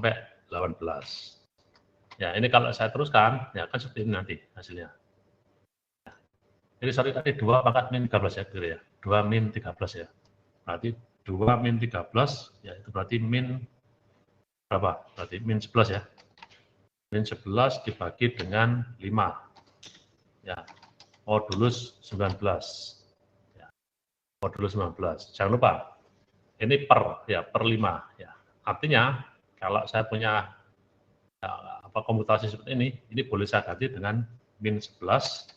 18. Ya, ini kalau saya teruskan, ya kan seperti ini nanti hasilnya. Jadi sorry tadi 2 pangkat min 13 ya, kira ya. 2 min 13 ya. Berarti 2 min 13, ya itu berarti min berapa? Berarti min 11 ya. Min 11 dibagi dengan 5. Ya, modulus 19. Ya, modulus 19. Jangan lupa, ini per 5. Ya. Artinya, kalau saya punya komputasi seperti ini boleh saya ganti dengan min 11,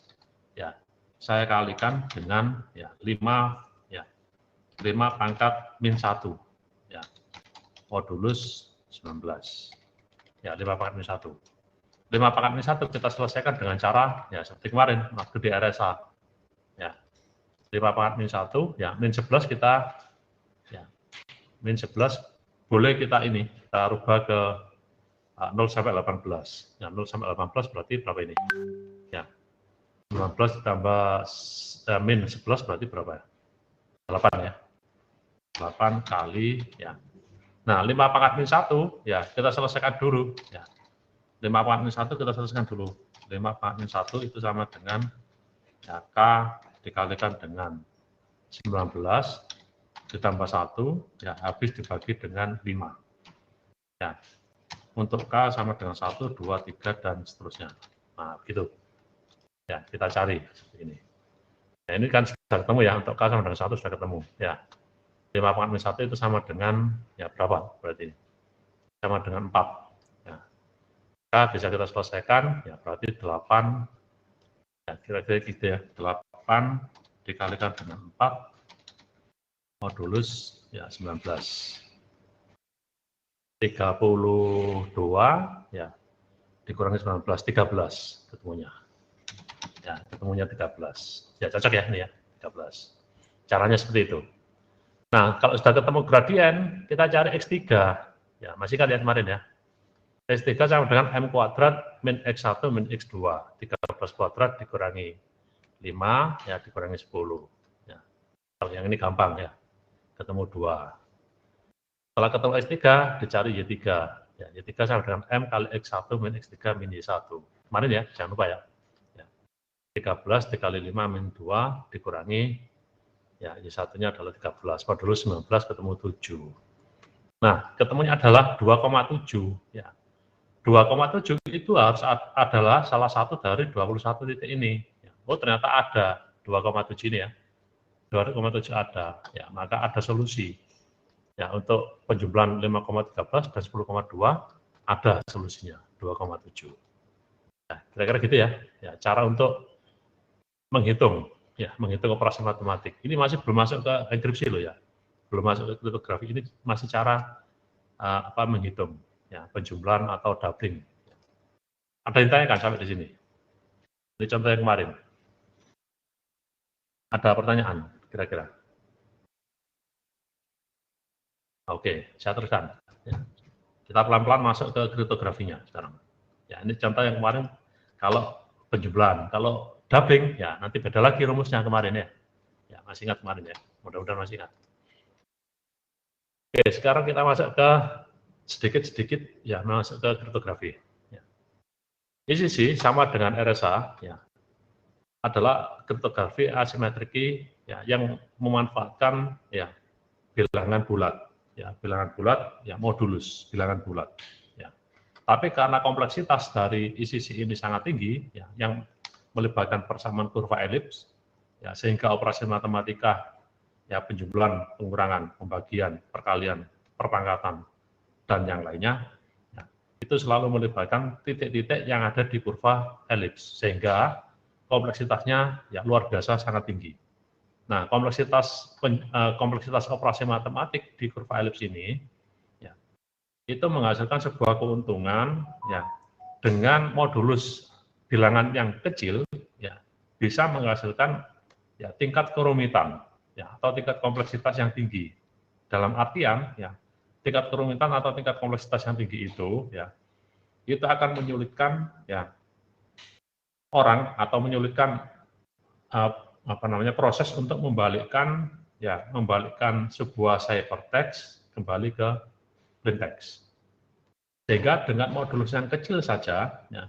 ya, saya kalikan dengan 5 pangkat min 1, ya, modulus 19, ya, 5 pangkat min 1. 5 pangkat min 1 kita selesaikan dengan cara, ya, seperti kemarin, waktu di RSA, ya, 5 pangkat min 1, ya, min 11 kita, ya, min 11 boleh kita rubah ke 0 sampai 18. Ya, 0 sampai 18 berarti berapa ini? Ya, 19 ditambah min 11 berarti berapa ya? 8 ya. 8 kali, ya. Nah, 5 pangkat min 1, ya, kita selesaikan dulu. Ya. 5 pangkat min 1 kita selesaikan dulu. 5 pangkat min 1 itu sama dengan, ya, K dikalikan dengan 19 ditambah 1, ya, habis dibagi dengan 5. Ya. Untuk K sama dengan 1, 2, 3, dan seterusnya. Nah, begitu. Ya, kita cari seperti ini. Nah, ini kan sudah ketemu ya, untuk K sama dengan 1 sudah ketemu. Ya, 5 pangkat min 1 itu sama dengan, ya, berapa berarti? Sama dengan 4. Ya. K bisa kita selesaikan, ya, berarti 8, ya, kira-kira gitu ya, 8 dikalikan dengan 4, modulus, ya, 19. 32, ya, dikurangi 19, 13 ketemunya. Ya, ketemunya 13. Ya, cocok ya ini ya, 13. Caranya seperti itu. Nah, kalau sudah ketemu gradien, kita cari X3. Ya, masih kan lihat kemarin ya. X3 sama dengan M kuadrat min X1 min X2. 13 kuadrat dikurangi 5, ya, dikurangi 10. Ya. Kalau yang ini gampang ya, ketemu 2. Setelah ketemu X3, dicari Y3. Ya, Y3 sama dengan M kali X1 min X3 min Y1. Kemarin ya, jangan lupa ya. 13 dikali 5 min 2 dikurangi, ya, Y1-nya adalah 13, modulus 19 ketemu 7. Nah, ketemunya adalah 2,7. Ya. 2,7 itu harus adalah salah satu dari 21 titik ini. Oh, ternyata ada 2,7 ini ya. 2,7 ada. Ya, maka ada solusi. Ya, untuk penjumlahan 5,13 dan 10,2 ada solusinya 2,7. Nah, kira-kira gitu ya. Ya, cara untuk menghitung operasi matematik. Ini masih belum masuk ke enkripsi loh ya, belum masuk ke kriptografi. Ini masih cara menghitung, ya, penjumlahan atau doubling. Ada yang tanyakan sampai di sini? Ini contoh yang kemarin. Ada pertanyaan kira-kira? Oke, saya teruskan. Ya. Kita pelan-pelan masuk ke kriptografinya sekarang. Ya, ini contoh yang kemarin kalau penjumlahan, kalau doubling, ya nanti beda lagi rumusnya kemarin ya. Ya, masih ingat kemarin ya, mudah-mudahan masih ingat. Oke, sekarang kita masuk ke sedikit-sedikit, ya, masuk ke kriptografi. Ya. ICC sama dengan RSA, ya, adalah kriptografi asimetriki, ya, yang memanfaatkan, ya, bilangan bulat, ya, modulus bilangan bulat. Ya. Tapi karena kompleksitas dari ICC ini sangat tinggi, ya, yang melibatkan persamaan kurva elips, ya, sehingga operasi matematika, ya, penjumlahan, pengurangan, pembagian, perkalian, perpangkatan, dan yang lainnya, ya, itu selalu melibatkan titik-titik yang ada di kurva elips, sehingga kompleksitasnya, ya, luar biasa sangat tinggi. Nah, kompleksitas operasi matematik di kurva elips ini, ya, itu menghasilkan sebuah keuntungan, ya, dengan modulus bilangan yang kecil, ya, bisa menghasilkan, ya, tingkat kerumitan, ya, atau tingkat kompleksitas yang tinggi. Dalam artian, ya, tingkat kerumitan atau tingkat kompleksitas yang tinggi itu, ya, itu akan menyulitkan, ya, orang atau menyulitkan proses untuk membalikkan sebuah ciphertext kembali ke plain text. Sehingga dengan modulus yang kecil saja, ya,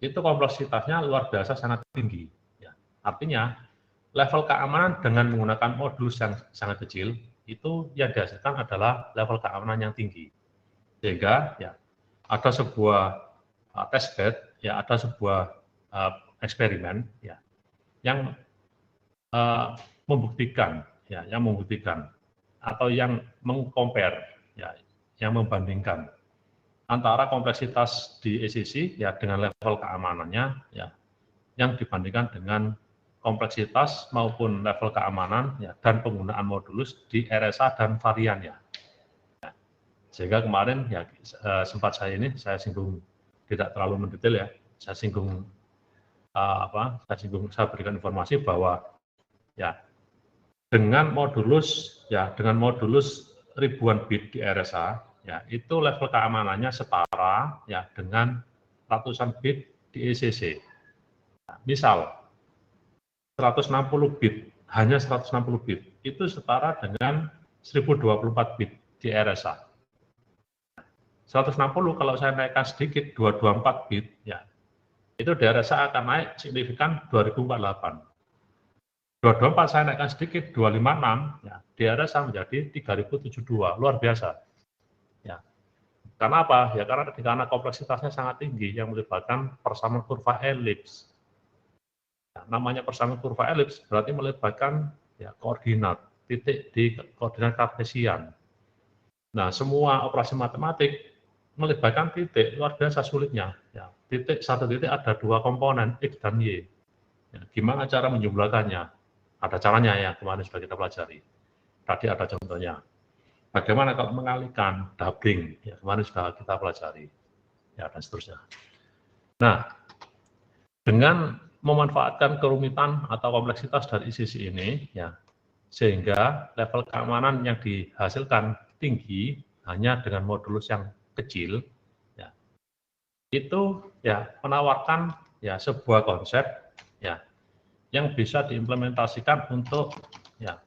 itu kompleksitasnya luar biasa sangat tinggi. Ya. Artinya, level keamanan dengan menggunakan modulus yang sangat kecil, itu yang dihasilkan adalah level keamanan yang tinggi. Sehingga ya, ada sebuah testbed, ya ada sebuah eksperimen ya, yang membuktikan, ya, yang membuktikan atau yang mengcompare, ya, yang membandingkan antara kompleksitas di ECC ya dengan level keamanannya, ya, yang dibandingkan dengan kompleksitas maupun level keamanan ya, dan penggunaan modulus di RSA dan variannya. Ya. Sehingga kemarin ya sempat saya singgung tidak terlalu mendetail ya, saya singgung saya berikan informasi bahwa ya dengan modulus ribuan bit di RSA ya itu level keamanannya setara ya dengan ratusan bit di ECC. Nah, misal 160 bit, hanya 160 bit itu setara dengan 1024 bit di RSA. 160 kalau saya naikkan sedikit 224 bit ya itu di RSA akan naik signifikan 2048. 224 saya naikkan sedikit 256 ya di RSA menjadi 3072, luar biasa. Ya. Karena apa? Ya karena kompleksitasnya sangat tinggi yang melibatkan persamaan kurva elips. Ya, namanya persamaan kurva elips berarti melibatkan ya koordinat titik di koordinat kartesian. Nah, semua operasi matematik melibatkan titik, luar biasa sulitnya. Ya, satu titik ada dua komponen, X dan Y. Ya, gimana cara menjumlahkannya? Ada caranya ya, kemarin sudah kita pelajari. Tadi ada contohnya. Bagaimana kalau mengalihkan, doubling, ya, kemarin sudah kita pelajari. Ya, dan seterusnya. Nah, dengan memanfaatkan kerumitan atau kompleksitas dari ECC ini, ya, sehingga level keamanan yang dihasilkan tinggi hanya dengan modulus yang kecil, ya, itu ya menawarkan ya sebuah konsep ya yang bisa diimplementasikan untuk ya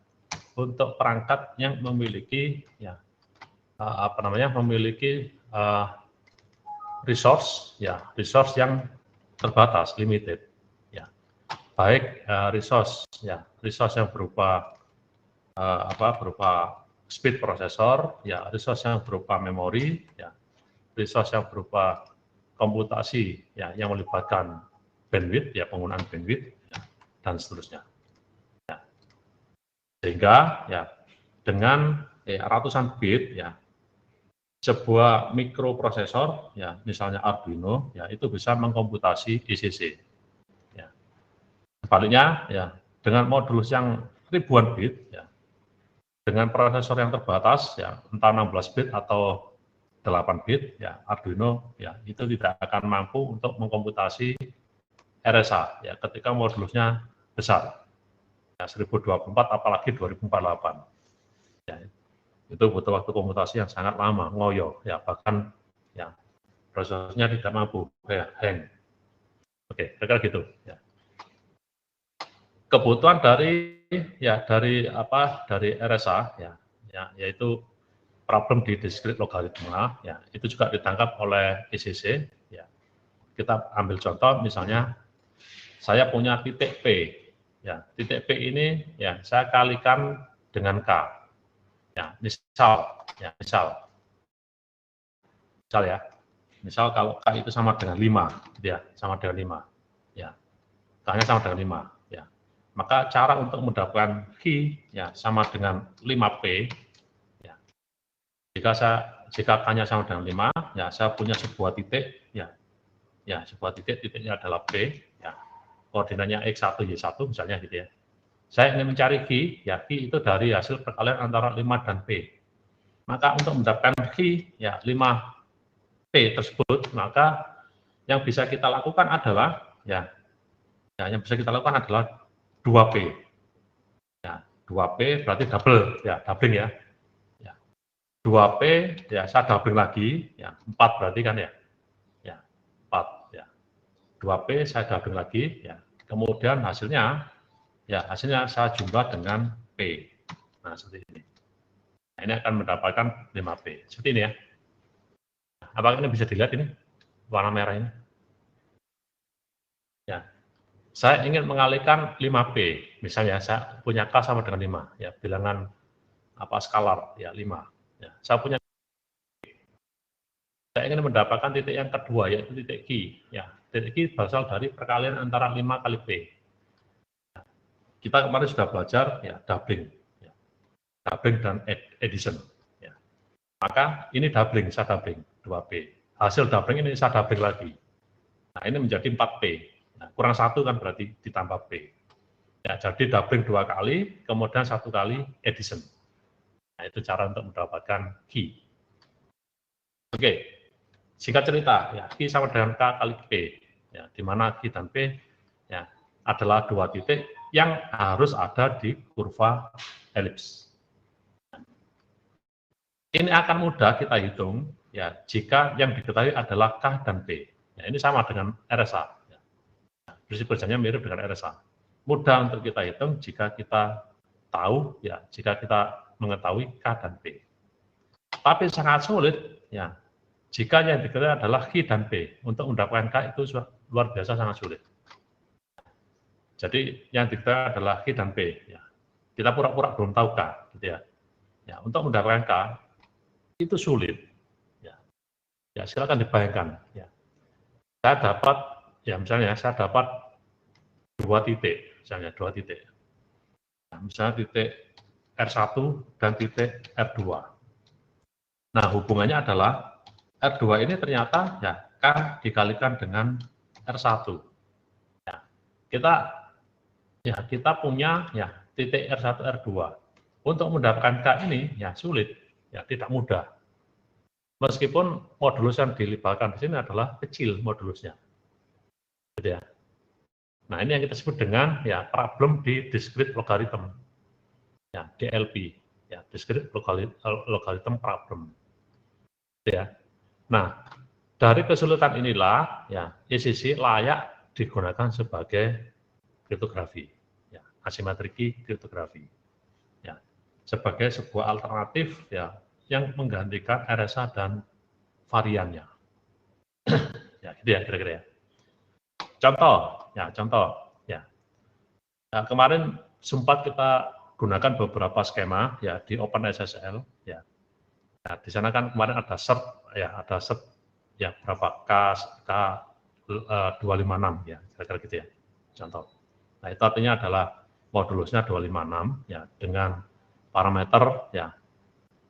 untuk perangkat yang memiliki ya memiliki resource yang terbatas, limited, ya, baik resource yang berupa berupa speed prosesor, ya, resource yang berupa memori, ya, resource yang berupa komputasi, ya, yang melibatkan bandwidth, ya, penggunaan bandwidth, ya, dan seterusnya. Ya. Sehingga, ya, dengan ratusan bit, ya, sebuah mikroprosesor, ya, misalnya Arduino, ya, itu bisa mengkomputasi ECC. Ya. Sebaliknya, ya, dengan modulus yang ribuan bit, ya, dengan prosesor yang terbatas, ya, entah 16 bit atau 8 bit, ya, Arduino, ya, itu tidak akan mampu untuk mengkomputasi RSA, ya, ketika modulusnya besar, ya, 1024 apalagi 2048. Ya, itu butuh waktu komputasi yang sangat lama, ngoyo, ya, bahkan, ya, prosesornya tidak mampu, ya, hang. Oke, kira-kira gitu, ya. Kebutuhan dari RSA, ya, yaitu problem di discrete logaritma, ya, itu juga ditangkap oleh ECC. Ya. Kita ambil contoh, misalnya saya punya titik P, ya, titik P ini ya saya kalikan dengan K, ya, misal kalau K itu sama dengan 5, ya, sama dengan 5, ya, K-nya sama dengan 5, ya, maka cara untuk mendapatkan Q, ya, sama dengan 5P, ya, jika K-nya sama dengan 5, ya, saya punya sebuah titik, ya, sebuah titiknya adalah P, ya, koordinatnya X1, Y1 misalnya gitu ya. Saya ingin mencari Q, ya, Q itu dari hasil perkalian antara 5 dan P. Maka untuk mendapatkan Q, ya, 5P tersebut, maka yang bisa kita lakukan adalah, ya, yang bisa kita lakukan adalah 2P. Ya, 2P berarti double, ya, doubling ya. 2P, ya, saya doubling lagi, ya, 4 berarti kan ya. Ya, 4, ya. 2P saya doubling lagi, ya. Kemudian hasilnya saya jumlah dengan P. Nah, seperti ini. Nah, ini akan mendapatkan 5P. Seperti ini ya. apakah ini bisa dilihat ini warna merah ini? Ya, saya ingin mengalihkan 5P, misalnya saya punya K sama dengan 5, ya bilangan apa skalar, ya 5. Ya, saya ingin mendapatkan titik yang kedua, yaitu titik Q. Ya, titik Q berasal dari perkalian antara 5 kali P. Ya, kita kemarin sudah belajar ya doubling, ya, doubling dan addition. Ya. Maka ini doubling, saya doubling 2P. Hasil doubling ini saya doubling lagi. Nah, ini menjadi 4P. Nah, kurang 1 kan berarti ditambah P. Ya, jadi doubling 2 kali, kemudian 1 kali addition. Nah, itu cara untuk mendapatkan Q. Oke, singkat cerita, ya, Q sama dengan K kali P. Ya, di mana Q dan P ya, adalah dua titik yang harus ada di kurva elips. Ini akan mudah kita hitung ya jika yang diketahui adalah K dan P. Ya, ini sama dengan RSA. Ya. Prinsip kerjanya mirip dengan RSA. Mudah untuk kita hitung jika kita tahu ya jika kita mengetahui K dan P. Tapi sangat sulit ya jika yang diketahui adalah Q dan P. Untuk mendapatkan K itu luar biasa sangat sulit. Jadi yang diketahui adalah Q dan P. Ya. Kita pura-pura belum tahu K, gitu ya. Ya, untuk mendapatkan K itu sulit. Ya, ya silakan dibayangkan. Ya. Saya dapat, ya misalnya saya dapat 2 titik, misalnya 2 titik. Nah, misalnya titik R1 dan titik R2. Nah, hubungannya adalah R2 ini ternyata ya K dikalikan dengan R1. Ya, kita punya ya titik R1 R2. Untuk mendapatkan K ini ya sulit, ya tidak mudah. Meskipun modulus yang dilibatkan di sini adalah kecil modulusnya. Gitu ya. Nah, ini yang kita sebut dengan ya problem di discrete logarithm. Ya, DLP, ya discrete logarithm problem. Gitu ya. Nah, dari kesulitan inilah ya ECC layak digunakan sebagai kriptografi, ya, asimetrik kriptografi. Ya, sebagai sebuah alternatif ya yang menggantikan RSA dan variannya. Ya, gitu ya kira-kira ya. Contoh, ya. Nah, kemarin sempat kita gunakan beberapa skema ya di OpenSSL ya. Nah, di sana kan kemarin ada cert ya berapa K 256 ya kira-kira gitu ya. Contoh. Nah, itu artinya adalah modulusnya 256 ya dengan parameter ya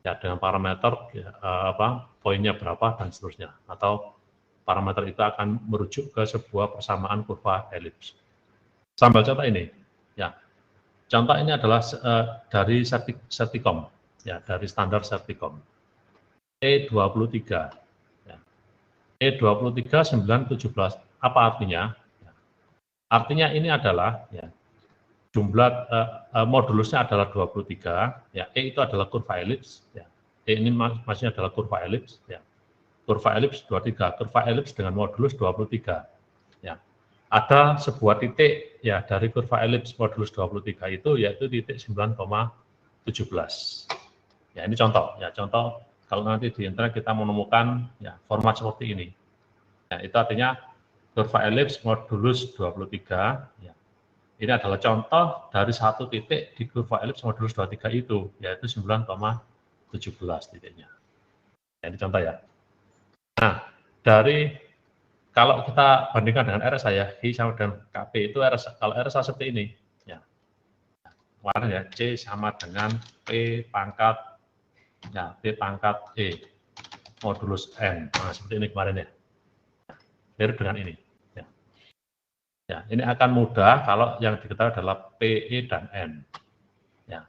dengan parameter ya, poinnya berapa dan seterusnya atau parameter itu akan merujuk ke sebuah persamaan kurva elips. Sambil contoh ini ya. Contoh ini adalah dari Certicom ya dari standar Certicom E23 ya. E23 917 apa artinya? Artinya ini adalah ya, jumlah modulusnya adalah 23 ya E itu adalah kurva elips ya. E ini maksudnya adalah kurva elips ya. Kurva elips 23, kurva elips dengan modulus 23 ya. Ada sebuah titik ya dari kurva elips modulus 23 itu yaitu titik 9,17. Ya ini contoh ya, contoh kalau nanti di internet kita menemukan ya format seperti ini. Ya, itu artinya kurva elips modulus 23 ya. Ini adalah contoh dari satu titik di kurva elips modulus 23 itu yaitu 9,17 titiknya. Ya, ini contoh ya. Nah, dari kalau kita bandingkan dengan RSA ya, I sama dengan KP itu RSA. Kalau RSA seperti ini, ya. Kemarin ya, C sama dengan P pangkat ya, P pangkat E modulus N. Nah, seperti ini kemarin ya. Mirip dengan ini. Ya. Ya, ini akan mudah kalau yang diketahui adalah P, E, dan N. Ya.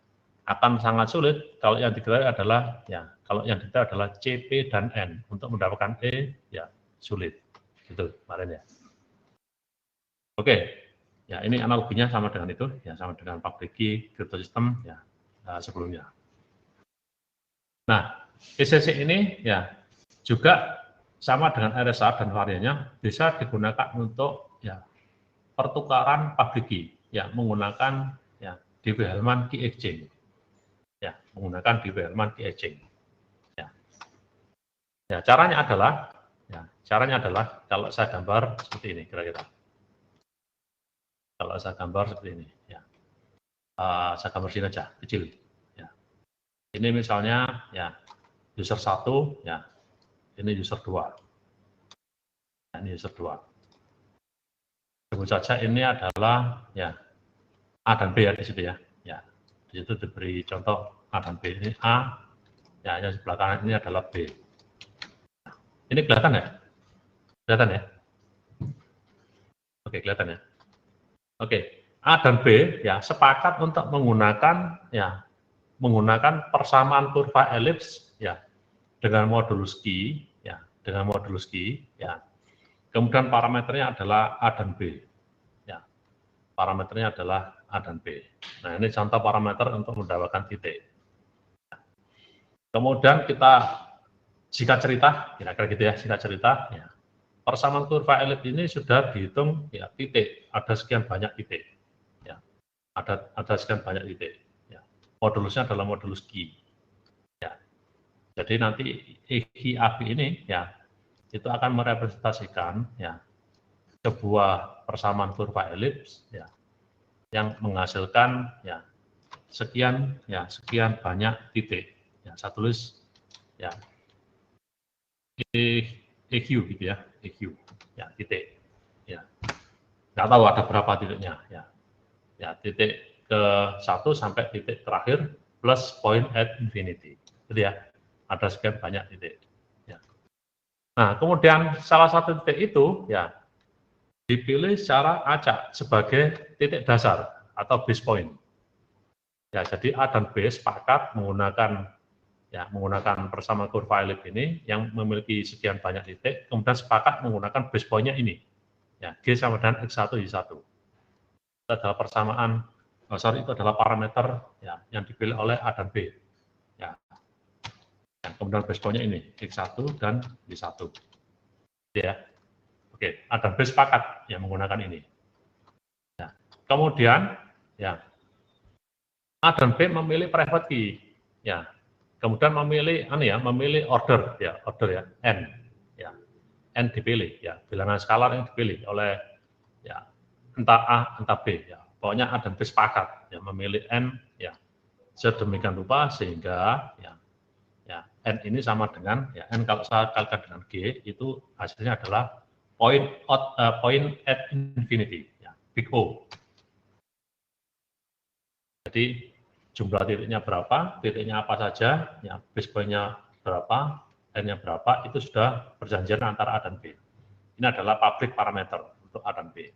Akan sangat sulit kalau yang diketahui adalah ya, kalau yang diketahui adalah C, P, dan N. Untuk mendapatkan E, ya sulit. Itu kemarin ya. Oke, ya ini analoginya sama dengan itu, ya sama dengan public key crypto system ya sebelumnya. Nah, ECC ini ya juga sama dengan RSA dan variannya bisa digunakan untuk ya pertukaran public key ya menggunakan ya DB-Hellman key exchange. Ya, menggunakan DB-Hellman key exchange. Ya. Ya, caranya adalah kalau saya gambar seperti ini kira-kira. Kalau saya gambar seperti ini, ya. Saya gambar sini aja, kecil. Ya. Ini misalnya, ya, user 1, ya, ini user 2. Ya, ini user 2. Sebut saja ini adalah, ya, A dan B ya di situ ya. Ya, di situ diberi contoh A dan B. Ini A, ya, yang sebelah kanan ini adalah B. Ini kelihatan ya? Kelihatan ya? Oke, kelihatan ya? Oke, A dan B ya sepakat untuk menggunakan persamaan kurva elips ya dengan modulus Q ya, ya. Kemudian parameternya adalah A dan B. Ya. Parameternya adalah A dan B. Nah, ini contoh parameter untuk mendapatkan titik. Kemudian kita singkat cerita, kira-kira gitu ya, singkat cerita ya. Persamaan kurva elips ini sudah dihitung ya titik, ada sekian banyak titik. Ya. Ada sekian banyak titik. Ya. Modulusnya adalah modulus Q. Ya. Jadi nanti EQ AB ini ya itu akan merepresentasikan ya sebuah persamaan kurva elips ya yang menghasilkan ya sekian banyak titik. Ya, saya tulis ya EQ gitu ya, EQ ya titik. Ya. Nggak tahu ada berapa titiknya ya. Ya, titik ke 1 sampai titik terakhir plus point at infinity. Gitu ya. Ada sekian banyak titik. Ya. Nah, kemudian salah satu titik itu ya dipilih secara acak sebagai titik dasar atau base point. Ya, jadi A dan B sepakat menggunakan persamaan kurva elips ini yang memiliki sekian banyak titik, kemudian sepakat menggunakan base point-nya ini. Ya, G sama dengan X1 Y1. Itu adalah persamaan, itu adalah parameter ya, yang dipilih oleh A dan B. Ya. Kemudian base point-nya ini, X1 dan Y1. Ya. Oke, A dan B sepakat yang menggunakan ini. Ya. Kemudian, ya, A dan B memilih private key. Ya. Kemudian memilih order ya, n. Ya. N dipilih ya, bilangan skalar yang dipilih oleh ya entah A entah B ya. Pokoknya A dan B sepakat ya memilih n ya sedemikian rupa sehingga ya n ini sama dengan ya n kalau saya kalikan dengan G itu hasilnya adalah point at infinity ya, big O. Jadi jumlah titiknya berapa, titiknya apa saja, ya base point-nya berapa, n-nya berapa, itu sudah perjanjian antara A dan B. Ini adalah public parameter untuk A dan B.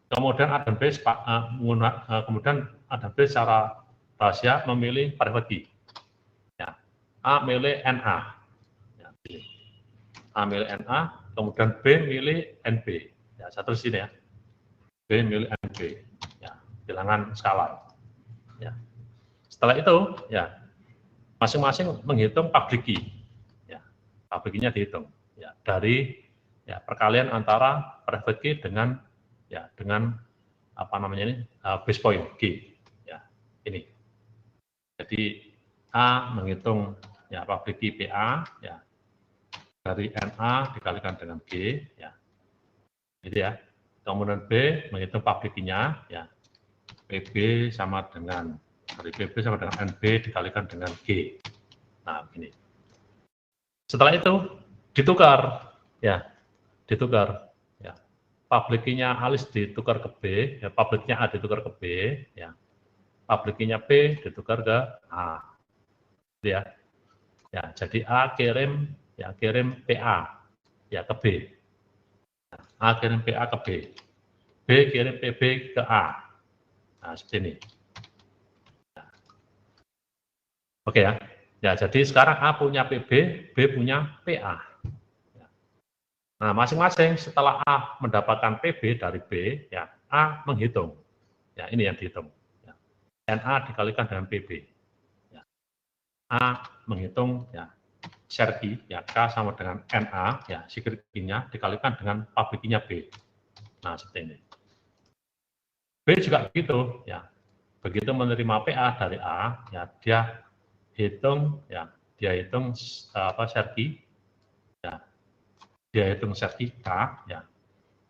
Kemudian A dan B secara rahasia memilih private key. Ya. A milih NA. Ya, A milih NA, kemudian B milih NB. Ya, saya tulis sini ya. B milih NB. Ya, bilangan skalar. Ya. Setelah itu, ya masing-masing menghitung public key. Ya, public key-nya dihitung. Ya, dari ya perkalian antara private key dengan apa namanya ini base point G. Ya, ini. Jadi A menghitung ya public key PA ya dari NA dikalikan dengan G ya. Gitu ya. Kemudian B menghitung public key-nya ya. PB sama dengan NB dikalikan dengan G. Nah, ini. Setelah itu ditukar ya. Public key-nya Alice ditukar ke B, ya public key-nya A ditukar ke B, ya. Public key-nya B ditukar ke A. Ya. Ya, jadi A kirim PA ya ke B. A kirim PA ke B. B kirim PB ke A. Nah, seperti ini. Oke ya. Ya, jadi sekarang A punya PB, B punya PA. Nah, masing-masing setelah A mendapatkan PB dari B, ya A menghitung. Ya, ini yang dihitung. Ya. NA dikalikan dengan PB. Ya. A menghitung ya share key, ya K sama dengan NA, ya secret key-nya dikalikan dengan public key-nya B. Nah, seperti ini. B juga begitu, ya. Begitu menerima PA dari A, ya dia hitung share key, dia hitung set key K, ya,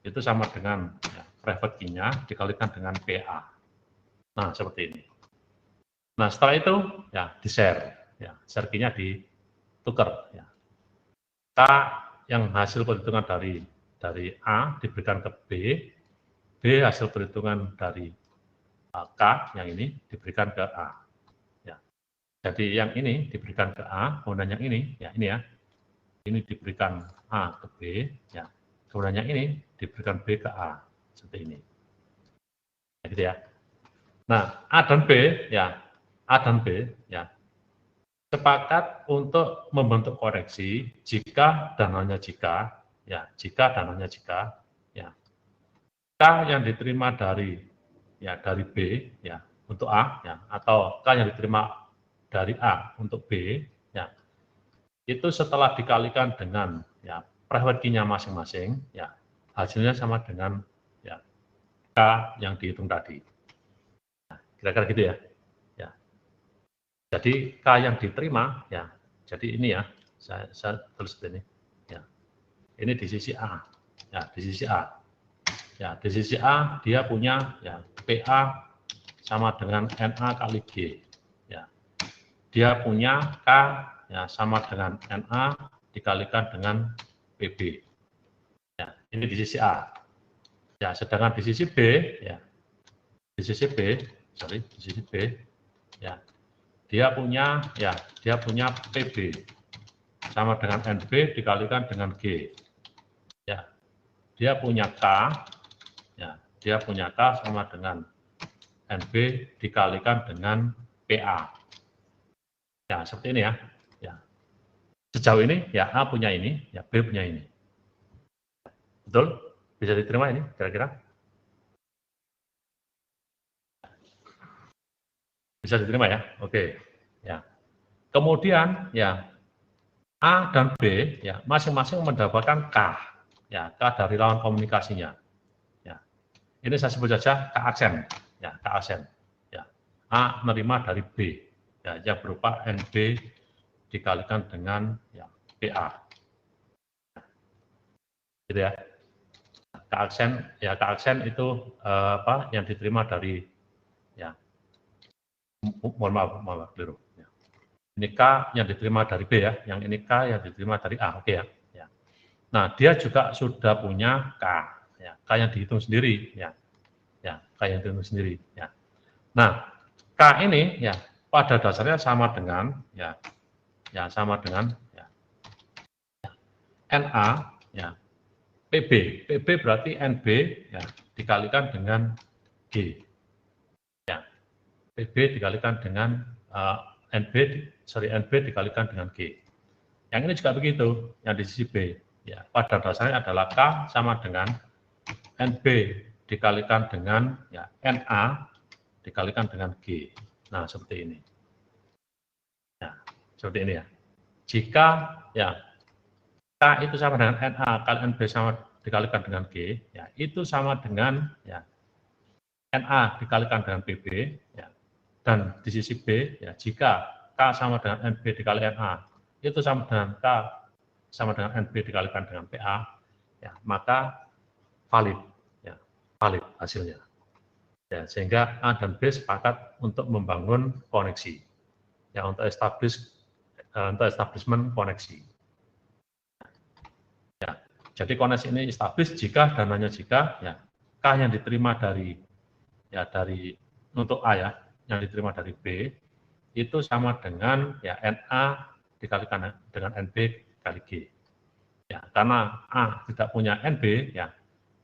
itu sama dengan ya, private key-nya dikalikan dengan PA. Nah, seperti ini. Nah, setelah itu ya di-share, ya, share key-nya ditukar. Ya. K yang hasil perhitungan dari A diberikan ke B hasil perhitungan dari K yang ini diberikan ke A. Ya. Jadi yang ini diberikan ke A, kemudian yang ini, ya ini ya, ini diberikan A ke B, ya, kemudian yang ini diberikan B ke A, seperti ini. Ya, gitu ya. Nah, A dan B, ya, A dan B, ya, sepakat untuk membentuk koreksi jika dan hanya jika, ya, jika dan hanya jika, ya, K yang diterima dari B, ya, untuk A, ya, atau K yang diterima dari A untuk B, ya, itu setelah dikalikan dengan ya private key-nya masing-masing, ya, hasilnya sama dengan ya K yang dihitung tadi. Nah, kira-kira gitu ya. Ya. Jadi K yang diterima, ya, jadi ini ya, saya tulis ini, ya, ini di sisi A, ya, di sisi A, ya, di sisi A dia punya ya PA sama dengan NA kali G, ya, dia punya K ya sama dengan NA dikalikan dengan PB, ya, ini di sisi A, ya, sedangkan di sisi B, ya, di sisi B, di sisi B, ya, dia punya PB sama dengan NB dikalikan dengan G, ya, dia punya K, ya, dia punya K sama dengan NB dikalikan dengan PA, ya, seperti ini ya, ya, sejauh ini ya A punya ini, ya B punya ini, betul? Bisa diterima ini kira-kira? Bisa diterima ya, oke, ya. Kemudian ya A dan B ya masing-masing mendapatkan K, ya, K dari lawan komunikasinya, ya. Ini saya sebut saja K aksen, ya, K aksen, ya. A menerima dari B, ya, yang berupa NB dikalikan dengan ya PA, gitu ya. K aksen itu apa yang diterima dari ya, mohon maaf keliru. Ya. Ini K yang diterima dari B ya, yang ini K yang diterima dari A, oke ya. Ya. Nah, dia juga sudah punya K, ya, K yang dihitung sendiri, ya, ya, K yang dihitung sendiri, ya. Nah, K ini ya pada dasarnya sama dengan ya, ya sama dengan ya, NA, ya, PB, PB berarti NB ya dikalikan dengan G, ya, PB dikalikan dengan NB dikalikan dengan G. Yang ini juga begitu, yang di sisi B, ya, pada dasarnya adalah K sama dengan NB dikalikan dengan ya, NA dikalikan dengan G. Nah, seperti ini. Ya, seperti ini ya. Jika ya K itu sama dengan NA kali NB sama dikalikan dengan G, ya, itu sama dengan ya, NA dikalikan dengan PB, ya, dan di sisi B, ya, jika K sama dengan NB dikali NA, itu sama dengan K sama dengan NB dikalikan dengan PA, ya, maka valid, ya, valid hasilnya. Ya, sehingga A dan B sepakat untuk membangun koneksi, ya, untuk establishment koneksi. Ya, jadi koneksi ini establish jika dan hanya jika ya K yang diterima dari untuk A ya, yang diterima dari B itu sama dengan ya NA dikalikan dengan NB kali G. Ya, karena A tidak punya NB, ya,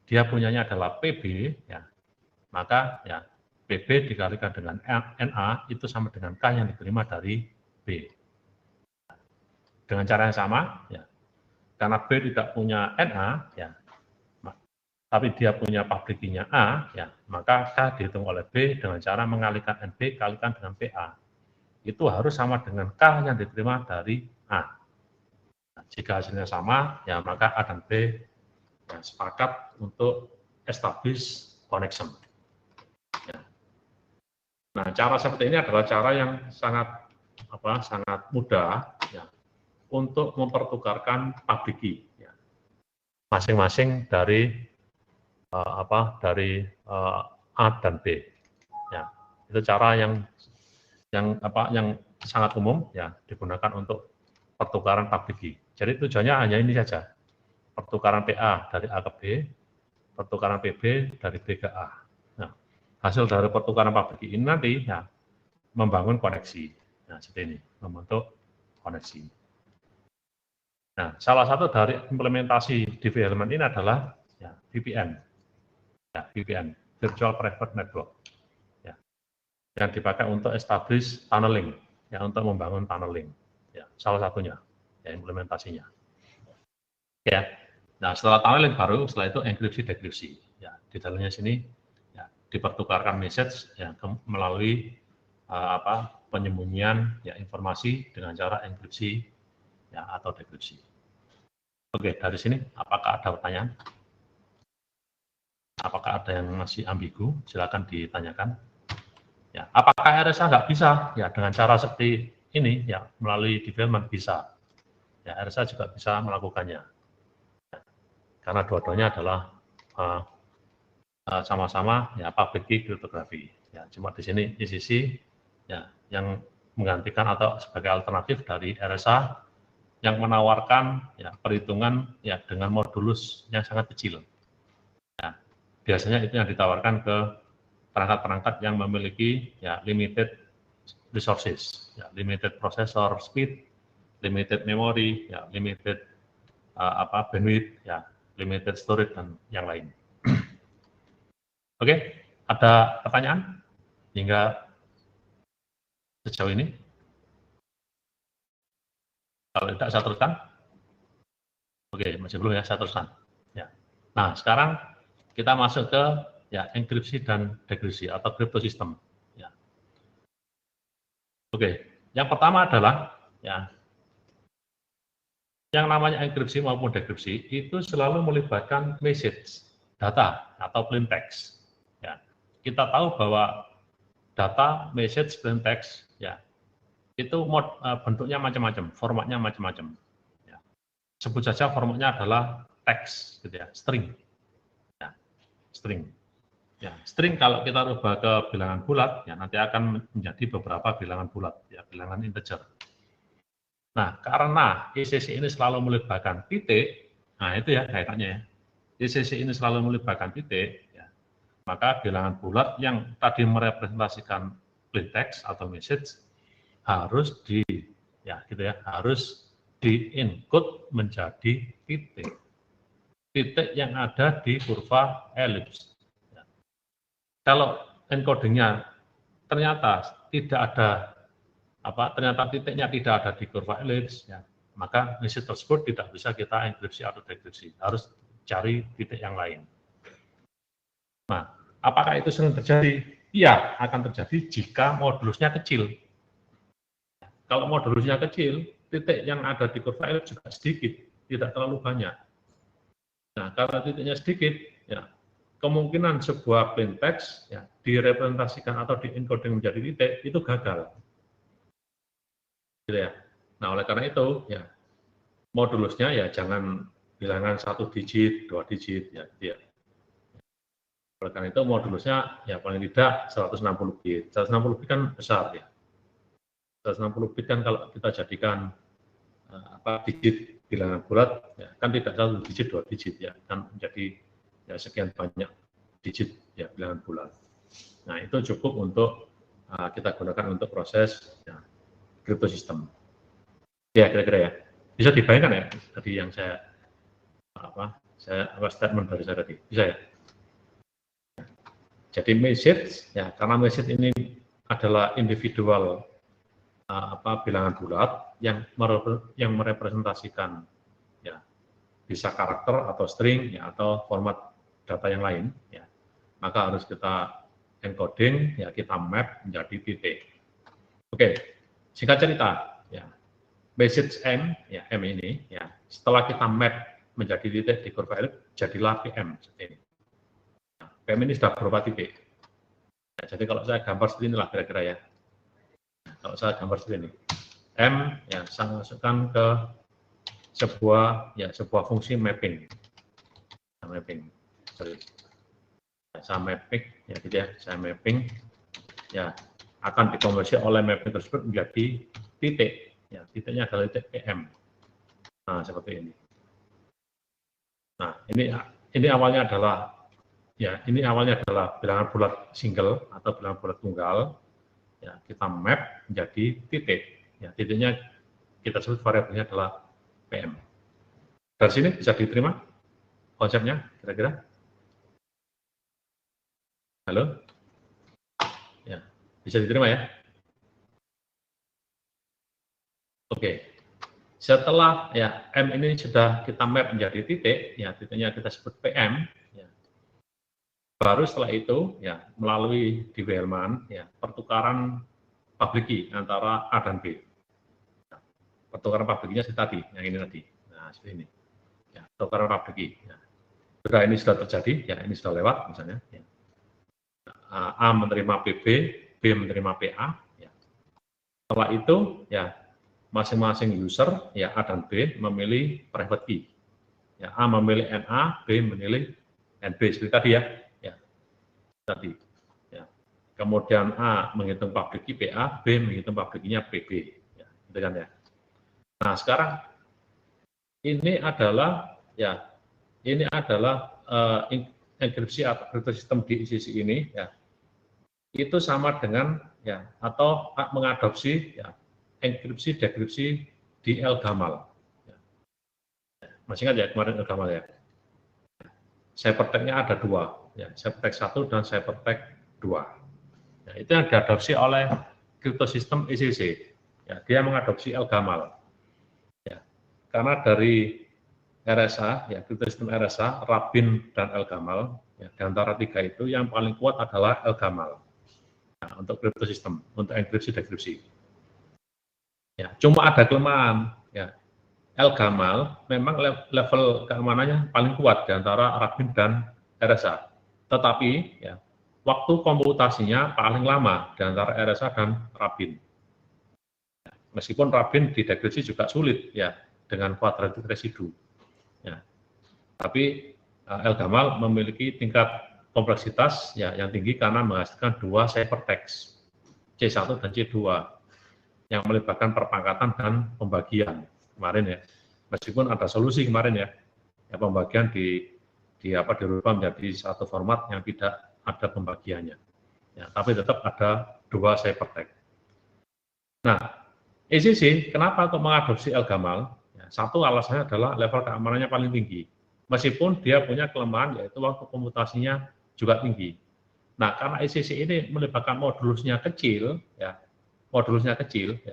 dia punyanya adalah PB, ya, maka ya PB dikalikan dengan NA itu sama dengan K yang diterima dari B. Dengan cara yang sama, ya, karena B tidak punya NA, ya, tapi dia punya pabrik key-nya A, ya, maka K dihitung oleh B dengan cara mengalihkan NB kalikan dengan PA. Itu harus sama dengan K yang diterima dari A. Nah, jika hasilnya sama, ya maka A dan B ya, sepakat untuk establish connection. Ya. Nah, cara seperti ini adalah cara yang sangat mudah ya, untuk mempertukarkan public key. Ya. masing-masing dari A dan B. Ya, itu cara yang sangat umum ya digunakan untuk pertukaran public key. Jadi tujuannya hanya ini saja, pertukaran PA dari A ke B, pertukaran PB dari B ke A. Nah, hasil dari pertukaran public key ini nanti ya membangun koneksi. Nah, seperti ini, membentuk koneksi. Nah, salah satu dari implementasi DV element ini adalah ya, VPN. Ya, VPN, Virtual Private Network. Ya, yang dipakai untuk establish tunneling, ya, untuk membangun tunneling. Ya, salah satunya, ya, implementasinya. Ya, nah setelah tunneling baru, setelah itu enkripsi dekripsi. Ya, di dalamnya sini ya, dipertukarkan message ya, melalui penyembunyian ya, informasi dengan cara enkripsi ya, atau dekripsi. Oke, dari sini apakah ada pertanyaan? Apakah ada yang masih ambigu? Silakan ditanyakan. Ya, apakah RSA nggak bisa? Ya, dengan cara seperti ini, ya, melalui development bisa. Ya, RSA juga bisa melakukannya. Ya, karena dua-duanya adalah sama-sama ya public key cryptography. Ya, cuma di sini ICC ya yang menggantikan atau sebagai alternatif dari RSA yang menawarkan ya perhitungan ya dengan modulus yang sangat kecil. Ya, biasanya itu yang ditawarkan ke perangkat-perangkat yang memiliki ya limited resources, ya, limited processor speed, limited memory, ya, limited bandwidth, ya, limited storage dan yang lain. Oke, ada pertanyaan hingga sejauh ini? Kalau tidak saya teruskan. Oke, masih belum ya, saya teruskan. Ya. Nah, sekarang kita masuk ke ya enkripsi dan dekripsi atau crypto system. Ya. Oke, yang pertama adalah ya yang namanya enkripsi maupun dekripsi itu selalu melibatkan message, data atau plain text. Ya. Kita tahu bahwa data, message, plain text ya itu bentuknya macam-macam, formatnya macam-macam. Ya. Sebut saja formatnya adalah teks, gitu ya, string. Ya, string. Ya, string kalau kita rubah ke bilangan bulat, ya nanti akan menjadi beberapa bilangan bulat, ya bilangan integer. Nah, karena ICC ini selalu melibatkan titik, nah itu ya kaitannya ya. ICC ini selalu melibatkan titik, ya, maka bilangan bulat yang tadi merepresentasikan plain text atau message harus harus di-encode menjadi titik. Titik yang ada di kurva elips. Ya. Kalau encodingnya ternyata tidak ada ternyata titiknya tidak ada di kurva elips, ya, maka message tersebut tidak bisa kita enkripsi atau dekripsi. Harus cari titik yang lain. Nah, apakah itu sering terjadi? Iya, akan terjadi jika modulusnya kecil. Kalau modulusnya kecil, titik yang ada di kurva elips juga sedikit, tidak terlalu banyak. Nah, karena titiknya sedikit, ya, kemungkinan sebuah plain text ya, direpresentasikan atau di-encoding menjadi titik itu gagal. Gitu ya. Nah, oleh karena itu, ya, modulusnya ya jangan bilangan 1 digit, 2 digit, ya, gitu ya. Oleh karena itu modulusnya ya paling tidak 160 bit. 160 bit kan besar ya. 160 bit kan kalau kita jadikan digit bilangan bulat ya, kan tidak 1 digit 2 digit ya, kan menjadi ya sekian banyak digit ya bilangan bulat. Nah, itu cukup untuk kita gunakan untuk proses ya, crypto system. Ya, kira-kira ya. Bisa dibayangkan ya tadi yang saya statement dari saya tadi. Bisa ya? Jadi message ya, karena message ini adalah individual bilangan bulat yang merepresentasikan ya bisa karakter atau string ya atau format data yang lain ya, maka harus kita encoding ya, kita map menjadi titik. Oke, singkat cerita ya, message M ya, M ini ya setelah kita map menjadi titik di kurva elips jadilah PM seperti ini. Nah, PM ini sudah berupa titik ya, jadi kalau saya gambar seperti inilah kira-kira ya. Kalau saya gambar seperti ini, M ya saya masukkan ke sebuah fungsi mapping. mapping. Sorry. Saya mapping ya gitu ya, saya mapping ya akan dikonversi oleh mapping tersebut menjadi titik. Ya, titiknya adalah titik PM. Nah, seperti ini. Nah, ini awalnya adalah bilangan bulat single atau bilangan bulat tunggal. Ya, kita map menjadi titik. Ya, titiknya kita sebut variabelnya adalah PM. Dari sini bisa diterima konsepnya kira-kira? Halo? Ya, bisa diterima ya? Oke. Setelah ya M ini sudah kita map menjadi titik, ya titiknya kita sebut PM, ya. Baru setelah itu ya melalui di Wellman ya pertukaran public key antara A dan B. Ya, pertukaran public key-nya tadi, yang ini tadi. Nah, seperti ini. Ya, pertukaran public key. Ya. Jika ini sudah terjadi, ya ini sudah lewat misalnya. Ya. A menerima PB, B menerima PA. Ya. Setelah itu ya masing-masing user ya A dan B memilih private key. Ya, A memilih NA, B memilih NB seperti tadi ya. Ya. Tadi. Ya. Kemudian A menghitung public key PA, B menghitung public key-nya PB. Ya, gitu kan ya. Nah, sekarang ini adalah enkripsi atau crypto sistem di ICC ini ya. Itu sama dengan ya atau mengadopsi ya enkripsi dekripsi di El-Gamal. Masih ingat ya kemarin El-Gamal ya? Ciphertext-nya ada dua, ya, Ciphertext 1 dan Ciphertext 2. Ya, itu yang diadopsi oleh kriptosistem ICC. Ya, dia mengadopsi El-Gamal. Ya, karena dari RSA, ya, kriptosistem RSA, Rabin dan El-Gamal, ya, di antara tiga itu yang paling kuat adalah El-Gamal. Ya, untuk kriptosistem, untuk enkripsi dekripsi. Ya, cuma ada kelemahan. Ya, El-Gamal memang level keamanannya paling kuat di antara Rabin dan RSA. Tetapi ya, waktu komputasinya paling lama di antara RSA dan Rabin. Meskipun Rabin di dekripsi juga sulit ya dengan quadratic residu. Ya. Tapi El-Gamal memiliki tingkat kompleksitas ya yang tinggi karena menghasilkan dua ciphertext C1 dan C2 yang melibatkan perpangkatan dan pembagian kemarin ya. Meskipun ada solusi kemarin ya pembagian dirubah menjadi satu format yang tidak ada pembagiannya. Ya, tapi tetap ada dua ciphertext. Nah, ICC kenapa kok mengadopsi El-Gamal? Ya, satu alasannya adalah level keamanannya paling tinggi. Meskipun dia punya kelemahan yaitu waktu komputasinya juga tinggi. Nah, karena ICC ini melibatkan modulusnya kecil, ya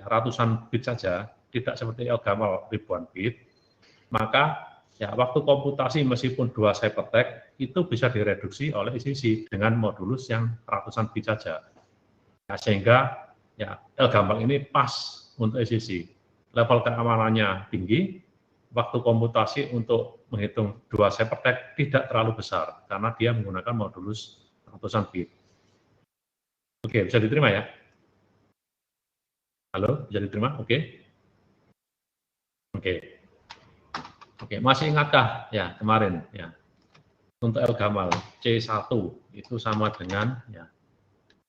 ratusan bit saja, tidak seperti El-Gamal ribuan bit, maka ya waktu komputasi meskipun dua ciphertext itu bisa direduksi oleh ICC dengan modulus yang ratusan bit saja. Ya, sehingga ya El-Gamal ini pas untuk ICC. Level keamanannya tinggi, waktu komputasi untuk menghitung dua ciphertext tidak terlalu besar karena dia menggunakan modulus ratusan bit. Oke, bisa diterima ya? Halo, bisa diterima? Oke. Oke, masih ingatkah ya kemarin ya untuk El-Gamal C1 itu sama dengan ya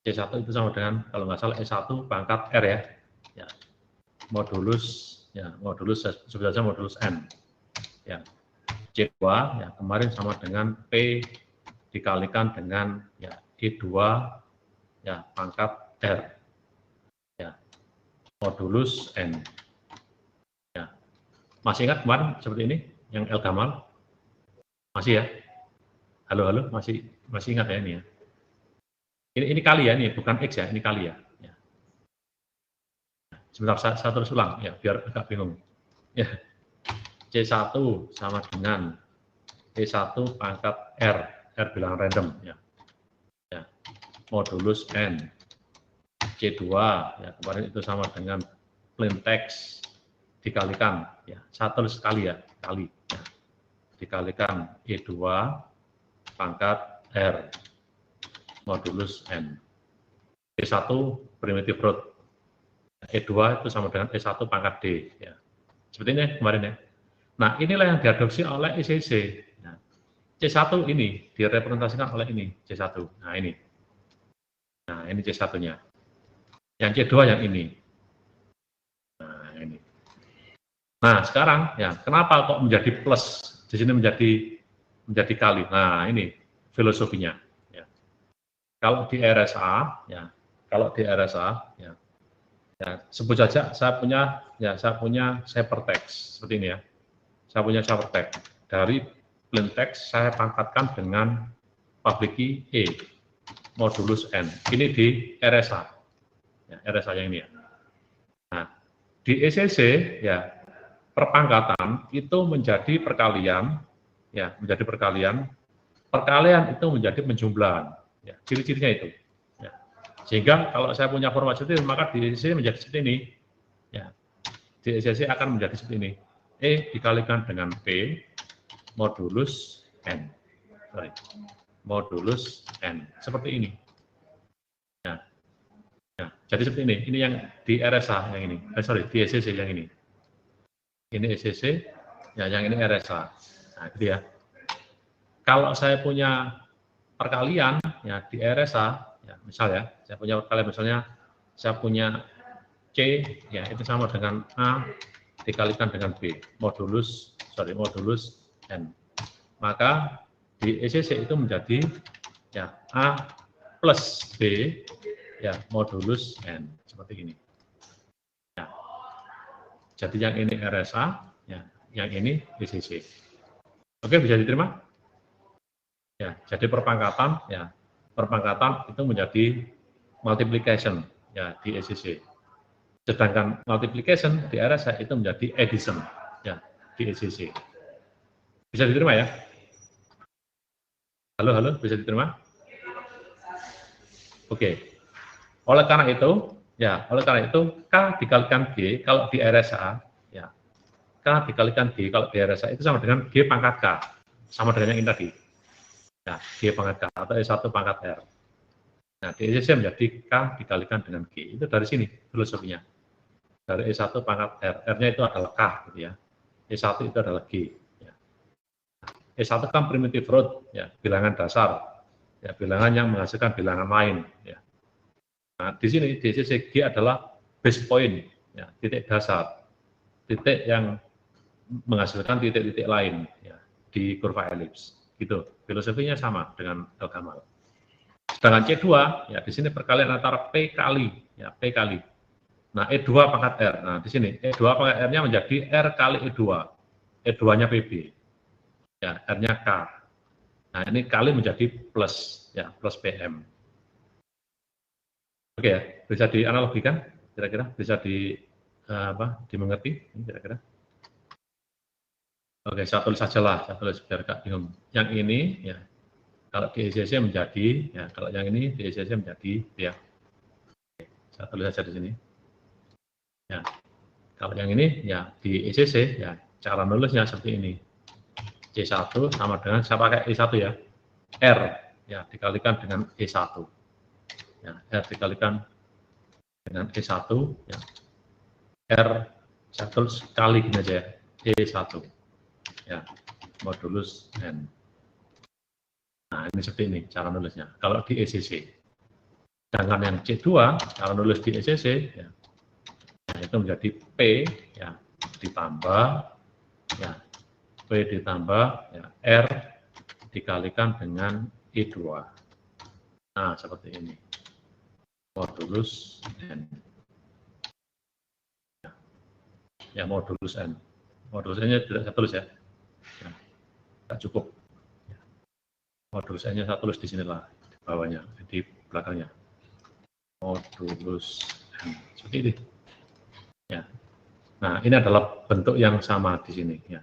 C1 itu sama dengan kalau nggak salah E1 pangkat R ya modulus sebut saja modulus N ya C2 ya kemarin sama dengan P dikalikan dengan ya E2 ya pangkat R ya modulus N. Masih ingat kemarin seperti ini yang El-Gamal? Masih ya? Halo, masih ingat ya ini ya? Ini kali ya, ini bukan X ya, ini kali ya. Sebentar, saya terus ulang ya, biar agak bingung. Ya. C1 sama dengan E1 pangkat R bilangan random ya. Modulus N. C2 ya kemarin itu sama dengan plain text dikalikan ya satu sekali ya kali ya. Dikalikan E2 pangkat R modulus N. E1 primitive root, E2 itu sama dengan E1 pangkat D ya. Seperti ini kemarin ya. Nah, inilah yang diadopsi oleh ICC. Nah, C1 ini direpresentasikan oleh ini, C1. Nah, ini. Nah, ini C1-nya. Yang C2 yang ini. Nah, ini. Nah, sekarang ya, kenapa kok menjadi plus? Di sini menjadi kali. Nah, ini filosofinya. Ya. Kalau di RSA, ya, ya, sebut saja saya punya ciphertext seperti ini ya. Saya punya ciphertext. Dari plain text saya pangkatkan dengan public key E modulus N. Ini di RSA. Ya, RSA yang ini ya. Nah, di ECC ya perpangkatan itu menjadi perkalian, ya menjadi perkalian. Perkalian itu menjadi penjumlahan. Ya, ciri-cirinya itu. Ya. Sehingga kalau saya punya format seperti ini, maka di ECC menjadi seperti ini. Ya, di ECC akan menjadi seperti ini. E dikalikan dengan P modulus N. Modulus N. Seperti ini. Ya. Ya, jadi seperti ini. Ini yang di RSA yang ini. Di ECC yang ini. Ini ECC, ya yang ini RSA. Nah, gitu ya. Kalau saya punya perkalian ya di RSA, ya misal ya, saya punya perkalian misalnya saya punya C ya itu sama dengan A dikalikan dengan B modulus N. Maka di ECC itu menjadi ya A plus B ya modulus N seperti ini. Ya. Jadi yang ini RSA, ya yang ini ECC. Oke, bisa diterima? Ya, jadi perpangkatan itu menjadi multiplication ya di ECC. Sedangkan multiplication di RSA itu menjadi addition ya di ECC. Bisa diterima ya? Halo, bisa diterima? Oke. Oleh karena itu K dikalikan G kalau di RSA ya. K dikalikan G kalau di RSA itu sama dengan G pangkat K. Sama dengan yang ini tadi. Ya, G pangkat K atau E1 pangkat R. Nah, di ECC menjadi K dikalikan dengan G. Itu dari sini filosofinya. Dari E1 pangkat R. R-nya itu adalah K, gitu ya. E1 itu adalah G. Ya. E1 kan primitive root, ya, bilangan dasar. Ya, bilangan yang menghasilkan bilangan lain. Ya. Nah, di sini, di ECC G adalah base point, ya, titik dasar. Titik yang menghasilkan titik-titik lain ya, di kurva elips. Gitu. Filosofinya sama dengan L-Gamal. Sedangkan C2 ya di sini perkalian antara P kali ya P kali. Nah, E2 pangkat R. Nah, di sini E2 pangkat R-nya menjadi R kali E2. E2-nya PB. Ya, R-nya K. Nah, ini kali menjadi plus ya, plus PM. Oke ya, bisa dianalogikan kira-kira bisa dimengerti kira-kira. Oke, saya tulis sajalah, saya tulis biar gak bingung. Yang ini ya, kalau di ECC menjadi, ya kalau yang ini di ECC menjadi, ya. Oke, saya tulis saja di sini. Ya, kalau yang ini ya di ECC ya cara nulisnya seperti ini. C1 sama dengan saya pakai E1 ya. R ya dikalikan dengan E1. Ya, R dikalikan dengan E1 ya. R saya tulis kali gini aja ya. E1. Ya, modulus N. Nah, ini seperti ini cara nulisnya. Kalau di ECC. Sedangkan yang C2, cara nulis di ECC, ya, itu menjadi P, ya, ditambah, ya, P ditambah, ya, R dikalikan dengan E2. Nah, seperti ini. Modulus N. Ya, modulus N. Modulus N-nya tidak saya tulis ya. Ya, tidak cukup. Modulus N-nya saya tulis di sinilah, di bawahnya, di belakangnya. Modulus N. Seperti ini. Ya. Nah, ini adalah bentuk yang sama di sini. Ya.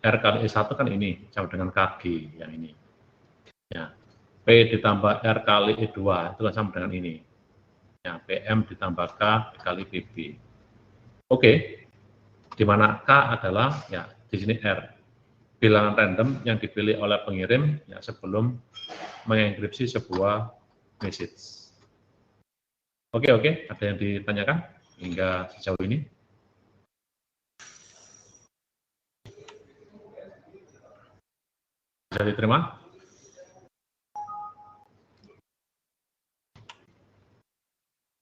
R kali E1 kan ini, sama dengan KG yang ini. Ya. P ditambah R kali E2, itu kan sama dengan ini. Ya, PM ditambah K kali PB. Oke, di mana K adalah, ya, di sini R. Bilangan random yang dipilih oleh pengirim ya, sebelum mengenkripsi sebuah message. Oke, ada yang ditanyakan hingga sejauh ini? Bisa diterima?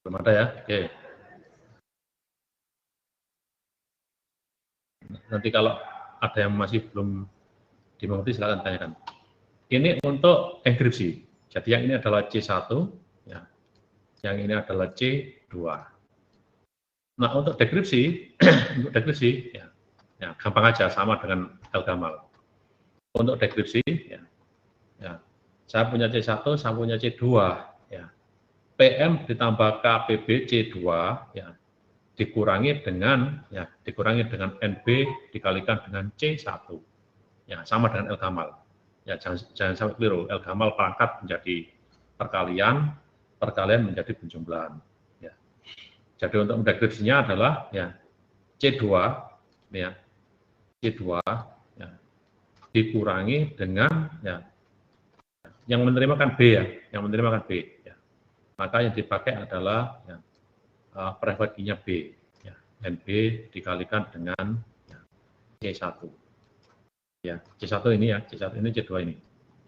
Belum ada ya? Oke. Nanti kalau ada yang masih belum dimengerti silakan tanyakan. Ini untuk enkripsi. Jadi yang ini adalah C1, ya. Yang ini adalah C2. Nah, untuk dekripsi, untuk dekripsi, ya, gampang aja, sama dengan Elgamal. Untuk dekripsi, ya, saya punya C1, saya punya C2, ya. PM ditambah KPB C2, ya, dikurangi dengan NB dikalikan dengan C1, ya, sama dengan Elgamal. Ya, jangan sampai keliru. Elgamal pangkat menjadi perkalian menjadi penjumlahan. Ya. Jadi untuk mendekripsinya adalah ya C2, ya, C2 ya, dikurangi dengan ya, yang menerima kan B ya, yang menerima kan B. Ya. Maka yang dipakai adalah ya, private key-nya B, ya, NB dikalikan dengan ya, C1. Ya, C1 ini ya, C1 ini C2 ini.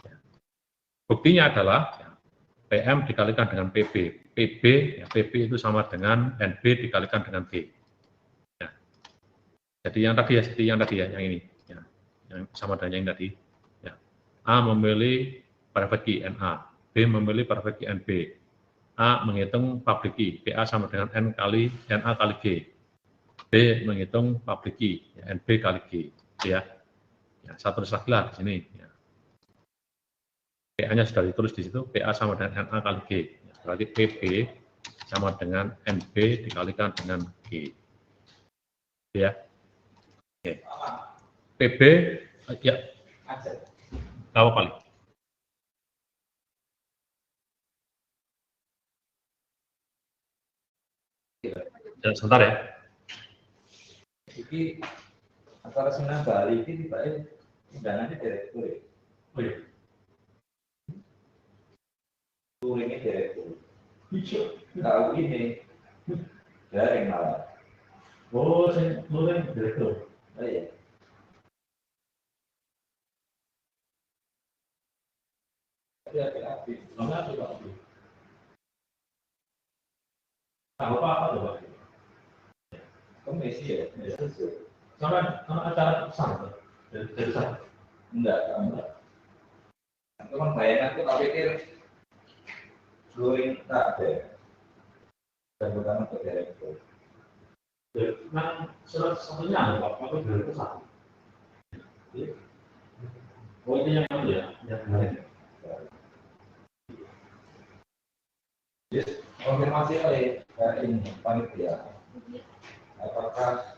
Ya. Buktinya adalah ya, PM dikalikan dengan PB. PB, ya, PB itu sama dengan NB dikalikan dengan B. Ya. Jadi yang tadi ya, yang ini. Ya. Yang sama dengan yang tadi. Ya. A memilih private key NA, B memilih private key NB. A menghitung public key, PA sama dengan NA kali G. B menghitung public key, ya, NB kali G. Ya. Ya, satu lagi lah di sini. Ya. PA-nya sudah ditulis di situ, PA sama dengan NA kali G. Berarti PB sama dengan NB dikalikan dengan G. Ya. Oke. PB, ya. Tahu kali. Ya, sebentar ya. Jadi antara Sunan Bali ini tiba-tiba undangannya direktur. Oh iya. Touringnya direktur. Tahu ini dari malah. Oh, saya touring direktur. Oh iya. Api-api. Enggak ada Pak. Tahu apa tuh Pak? Komisi ya. Sama acara besar dari sana. Enggak. Itu kan bayangan tuh tak pikir touring tak ada. Dan bukan untuk direktur. Nah, salah satunya ada Pak, apa direktur satu. Oh ini yang mana ya? Yang lain. Konfirmasi oleh ini panitia. Apakah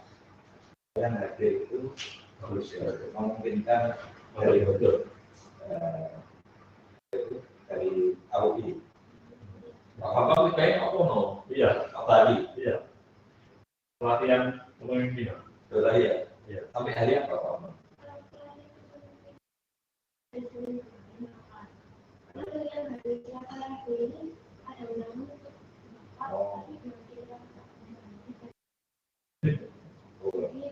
yang ada itu harus memungkinkan dari dari AUI? Apa kayak apa no? Iya, Tadi, iya. Pelatihan kepemimpinan. sudah ya. Iya. Sampai hari apa Pak?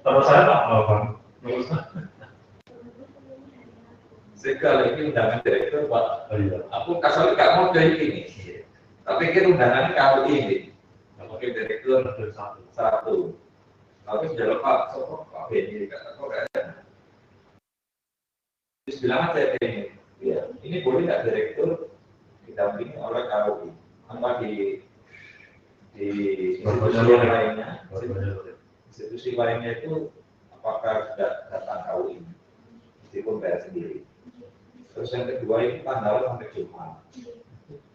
Kalau saya tak tahu Bang. Sekali ini undangan direktur Pak. Oh iya. Aku kasih nggak mau dari ini. Tapi kira undangannya kalau ini. Oke direktur satu. Tapi sudah lepas. So, Pak Beni kata kok nggak ada. Terus bilang aja ini. Ya, ini boleh nggak direktur didampingi oleh KUI? Apa di institusi lainnya? Institusi lainnya itu apakah sudah datang KUI? Meskipun bayar sendiri. Terus yang kedua ini tanggal sampai Jumat.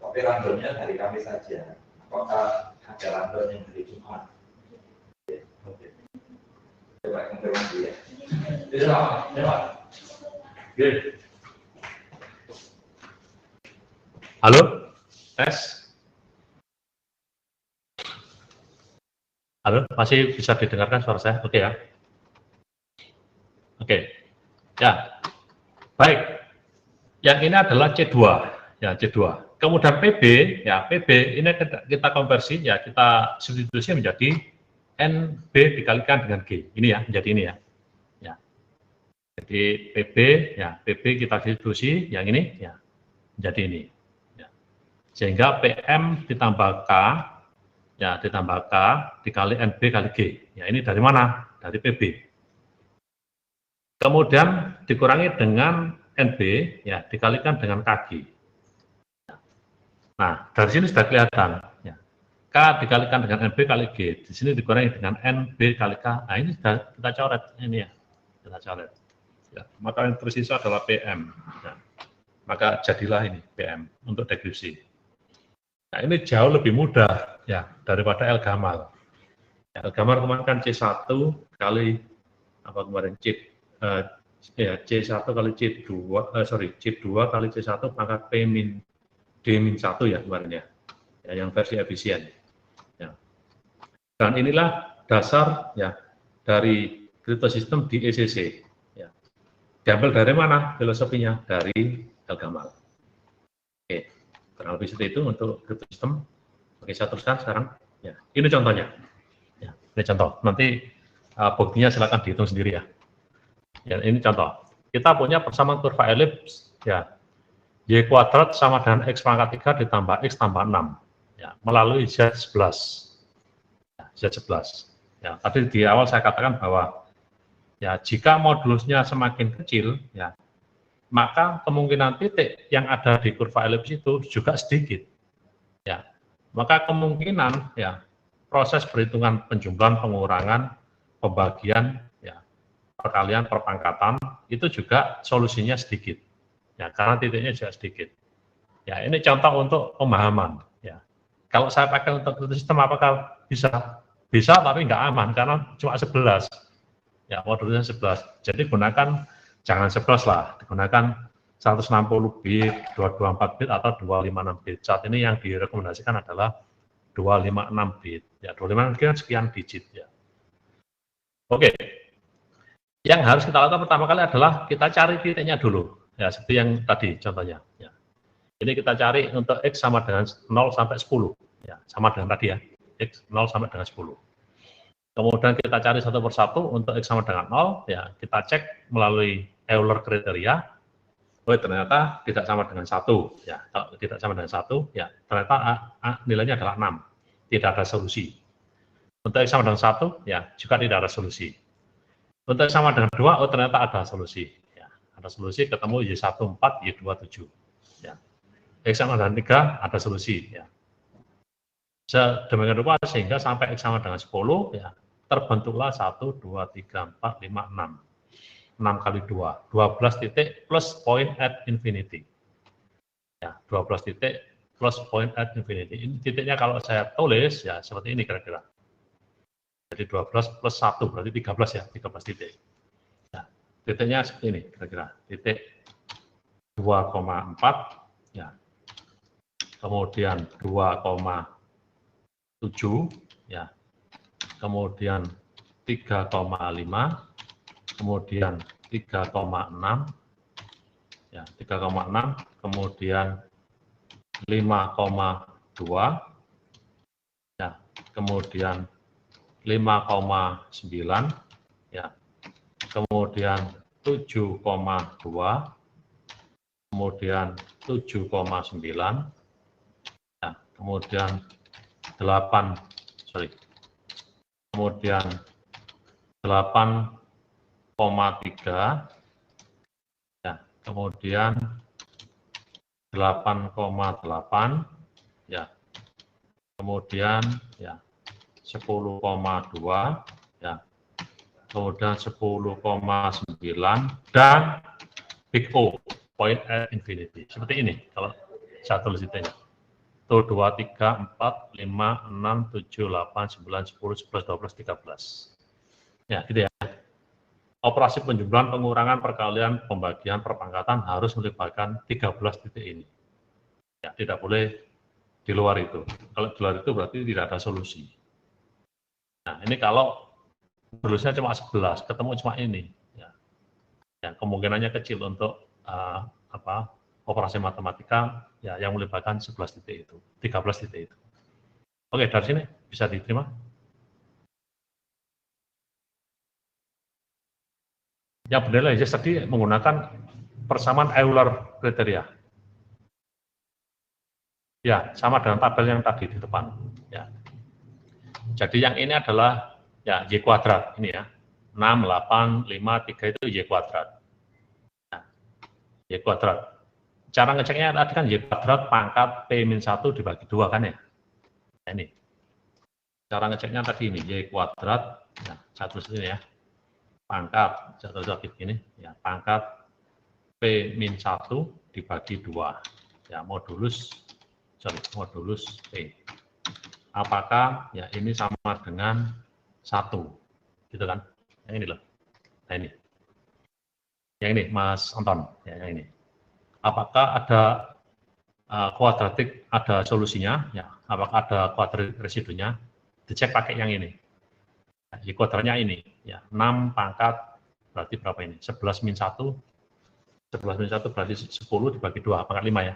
Tapi randolnya hari Kamis saja. Apakah ada randol yang hari Jumat? Oke. Coba konfirmasi ya. Oke. Halo, tes. Halo, masih bisa didengarkan suara saya? Oke ya. Oke. Ya. Baik. Yang ini adalah C2, ya C2. Kemudian PB, ya PB ini kita konversi, ya kita substitusi menjadi NB dikalikan dengan G. Ini ya, menjadi ini ya. Ya. Jadi PB, ya PB kita distribusi, yang ini, ya menjadi ini. Ya. Sehingga PM ditambah K, ya ditambah K dikali NB kali G. Ya ini dari mana? Dari PB. Kemudian dikurangi dengan NB, ya dikalikan dengan KG. Nah, dari sini sudah kelihatan. Ya. K dikalikan dengan NB kali G. Di sini dikurangi dengan NB kali K. Nah, ini sudah kita coret. Ini ya, kita coret. Ya, maka yang tersisa adalah PM. Ya. Maka jadilah ini PM untuk deskripsi. Nah, ini jauh lebih mudah ya daripada L-gamal. Ya, L-gamal kemarin kan C1 kali apa kemarin C1 kali C2 C2 kali C1 pangkat P min D-1 ya kemarin ya. Ya, yang versi efisien. Ya. Dan inilah dasar ya dari kriptosistem di ECC. Ya. Diambil dari mana filosofinya? Dari L-gamal. Oke, kurang lebih seperti itu untuk kriptosistem. Oke, saya teruskan sekarang. Ya, ini contohnya. Ya, ini contoh. Nanti buktinya silakan dihitung sendiri ya. Ya, ini contoh. Kita punya persamaan kurva elips ya. Y kuadrat sama dengan X pangkat 3 ditambah X tambah 6. Ya, melalui Z11. Ya, Z11. Ya, tadi di awal saya katakan bahwa ya jika modulusnya semakin kecil ya, maka kemungkinan titik yang ada di kurva elips itu juga sedikit. Ya, maka kemungkinan ya proses perhitungan penjumlahan, pengurangan, pembagian, ya perkalian, perpangkatan itu juga solusinya sedikit. Ya, karena titiknya juga sedikit. Ya, ini contoh untuk pemahaman. Ya, kalau saya pakai untuk sistem apakah bisa? Bisa, tapi nggak aman karena cuma 11. Ya, modulnya 11. Jadi gunakan jangan 11 lah, digunakan 160 bit, 224 bit atau 256 bit. Saat ini yang direkomendasikan adalah 256 bit. Ya, 256 bit kan sekian digit ya. Oke. Yang harus kita lakukan pertama kali adalah kita cari titiknya dulu. Ya, seperti yang tadi contohnya. Ya. Ini kita cari untuk X sama dengan 0 sampai 10. Ya, sama dengan tadi ya. X 0 sampai dengan 10. Kemudian kita cari satu persatu untuk X sama dengan 0, ya kita cek melalui Euler kriteria. Oh, ternyata tidak sama dengan 1. Ya, kalau tidak sama dengan 1, ya ternyata nilainya adalah 6. Tidak ada solusi. Untuk X sama dengan 1, ya juga tidak ada solusi. Untuk X sama dengan 2, oh ternyata ada solusi. Ya, ada solusi ketemu Y14, Y27. Ya. X sama dengan 3, ada solusi. Ya. Sedemikian rupa sehingga sampai X sama dengan 10, ya terbentuklah 1, 2, 3, 4, 5, 6. 6 kali 2, 12 titik plus point at infinity. Ya, 12 titik plus point at infinity. Ini titiknya kalau saya tulis, ya seperti ini kira-kira. Jadi 12 plus 1, berarti 13 ya, 13 titik. Ya, titiknya seperti ini kira-kira. Titik 2,4, ya. Kemudian 2,7, ya. Kemudian 3,5, kemudian 3,6, ya 3,6, kemudian 5,2, ya kemudian 5,9, ya kemudian 7,2, kemudian 7,9, ya kemudian 8, kemudian 8,3, ya, kemudian 8,8, ya, kemudian ya 10,2, ya, kemudian 10,9 dan big O, point at infinity. Seperti ini kalau saya tulis titiknya. 1, 2, 3, 4, 5, 6, 7, 8, 9, 10, 11, 12, 13. Ya, gitu ya. Operasi penjumlahan, pengurangan, perkalian, pembagian, perpangkatan harus melibatkan 13 titik ini. Ya, tidak boleh di luar itu. Kalau di luar itu berarti tidak ada solusi. Nah, ini kalau modulusnya cuma 11, ketemu cuma ini. Ya, ya kemungkinannya kecil untuk operasi matematika ya yang melibatkan 11 titik itu, 13 titik itu. Oke, dari sini bisa diterima. Yang benar Lizard tadi menggunakan persamaan Euler kriteria. Ya, sama dengan tabel yang tadi di depan. Ya. Jadi yang ini adalah ya Y kuadrat ini ya. 6, 8, 5, 3 itu Y kuadrat. Nah, Y kuadrat. Cara ngeceknya tadi kan Y kuadrat pangkat P-1 dibagi 2 kan ya. Nah, ini. Cara ngeceknya tadi ini Y kuadrat. Nah, satu sini ya. Pangkat, satu ini ya, pangkat P-1 dibagi 2. Ya, modulus P. Apakah ya ini sama dengan 1? Gitu kan? Yang ini loh. Nah ini. Yang ini Mas Anton, ya yang ini. Apakah ada kuadratik, ada solusinya? Ya, apakah ada kuadratik residunya? Dicek pakai yang ini. Nah, Y kuadratnya ini, ya 6 pangkat berarti berapa ini? 11 min 1. 11 min 1 berarti 10 dibagi 2, pangkat 5 ya.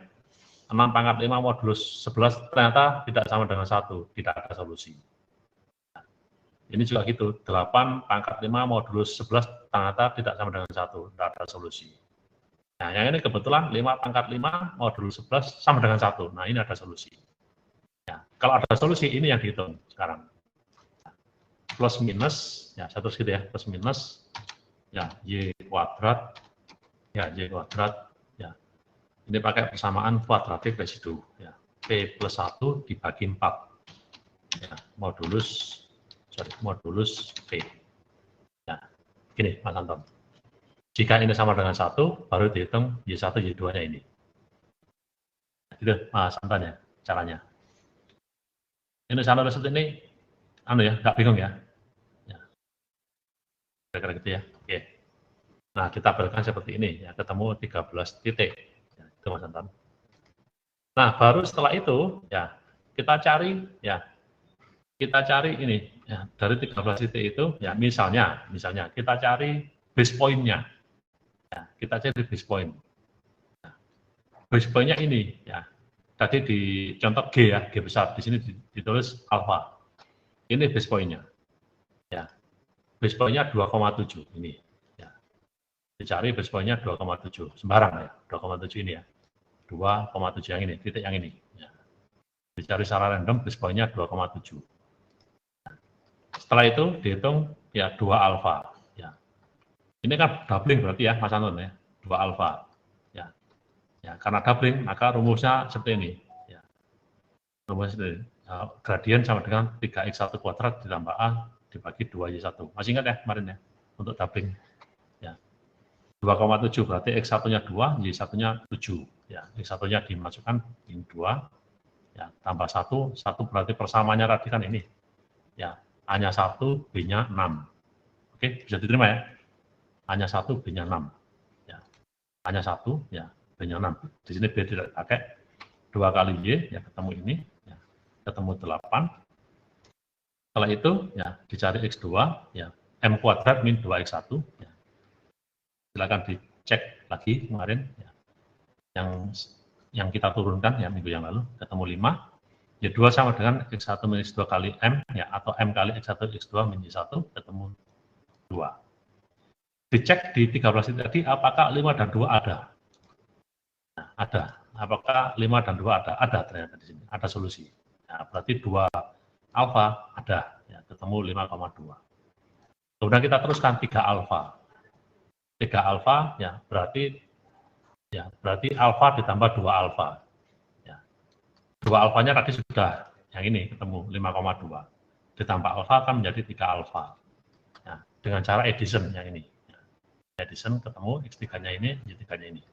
6 pangkat 5 modulus 11 ternyata tidak sama dengan 1, tidak ada solusi. Nah, ini juga gitu, 8 pangkat 5 modulus 11 ternyata tidak sama dengan 1, tidak ada solusi. Nah, yang ini kebetulan 5 pangkat 5 modulus 11 sama dengan 1. Nah, ini ada solusi. Ya, kalau ada solusi, ini yang dihitung sekarang. Plus minus, ya satu segitu ya, plus minus, ya Y kuadrat, ya ini pakai persamaan kuadratik residu, ya P plus 1 dibagi 4, ya modulus P. Ya, gini Mas Anton. Jika ini sama dengan 1, baru dihitung Y1, Y2-nya ini. Itu Mas Anton ya, caranya. Ini sama result ini, nggak bingung ya. Kira-kira gitu ya. Oke. Nah, kita tabelkan seperti ini, ya ketemu 13 titik. Ya, itu Mas Anton. Nah, baru setelah itu, ya kita cari ini, ya dari 13 titik itu, ya misalnya kita cari base point-nya. Ya, kita cari base point. Nah, base point-nya ini, ya tadi di contoh G ya, G besar, di sini ditulis alpha. Ini base point-nya. Ya, base point-nya 2,7 ini. Ya. Dicari base point-nya 2,7, sembarang ya, 2,7 ini ya. 2,7 yang ini, titik yang ini. Ya. Dicari secara random, base point-nya 2,7. Setelah itu dihitung ya 2 alfa. Ya. Ini kan doubling berarti ya Mas Anton ya, 2 alfa. Ya. Ya, karena doubling maka rumusnya seperti ini. Ya. Rumusnya seperti ini. Ya, gradien sama dengan 3x1 kuadrat ditambah A dibagi 2y1. Masih ingat ya kemarin ya, untuk doubling. Ya. 2,7 berarti x1-nya 2, y1-nya 7. Ya, x1-nya dimasukkan ini 2. Ya, tambah 1 berarti persamaannya tadi kan ini. Ya, A-nya 1, B-nya 6. Oke, bisa diterima ya? A-nya 1, B-nya 6. Ya. A-nya 1, ya, B-nya 6. Di sini B tidak pakai. 2 kali Y, ya ketemu ini. Ya, ketemu 8. Setelah itu, ya dicari X2, ya M kuadrat min 2X1. Ya. Silakan dicek lagi kemarin. Ya. Yang kita turunkan ya minggu yang lalu, ketemu 5. Y2 sama dengan X1 min X2 kali M, ya, atau M kali X1 X2 min Y1, ketemu 2. Dicek di 13 titik tadi, apakah 5 dan 2 ada? Nah, ada. Apakah 5 dan 2 ada? Ada ternyata di sini. Ada solusi. Nah, berarti 2 alfa ada. Ya, ketemu 5,2. Kemudian kita teruskan 3 alfa. 3 alfa, ya berarti alfa ditambah 2 alfa. Ya. 2 alfanya tadi sudah, yang ini ketemu 5,2. Ditambah alfa akan menjadi 3 alfa. Ya, dengan cara addition yang ini. Addition ketemu X3-nya ini, Y3-nya ini.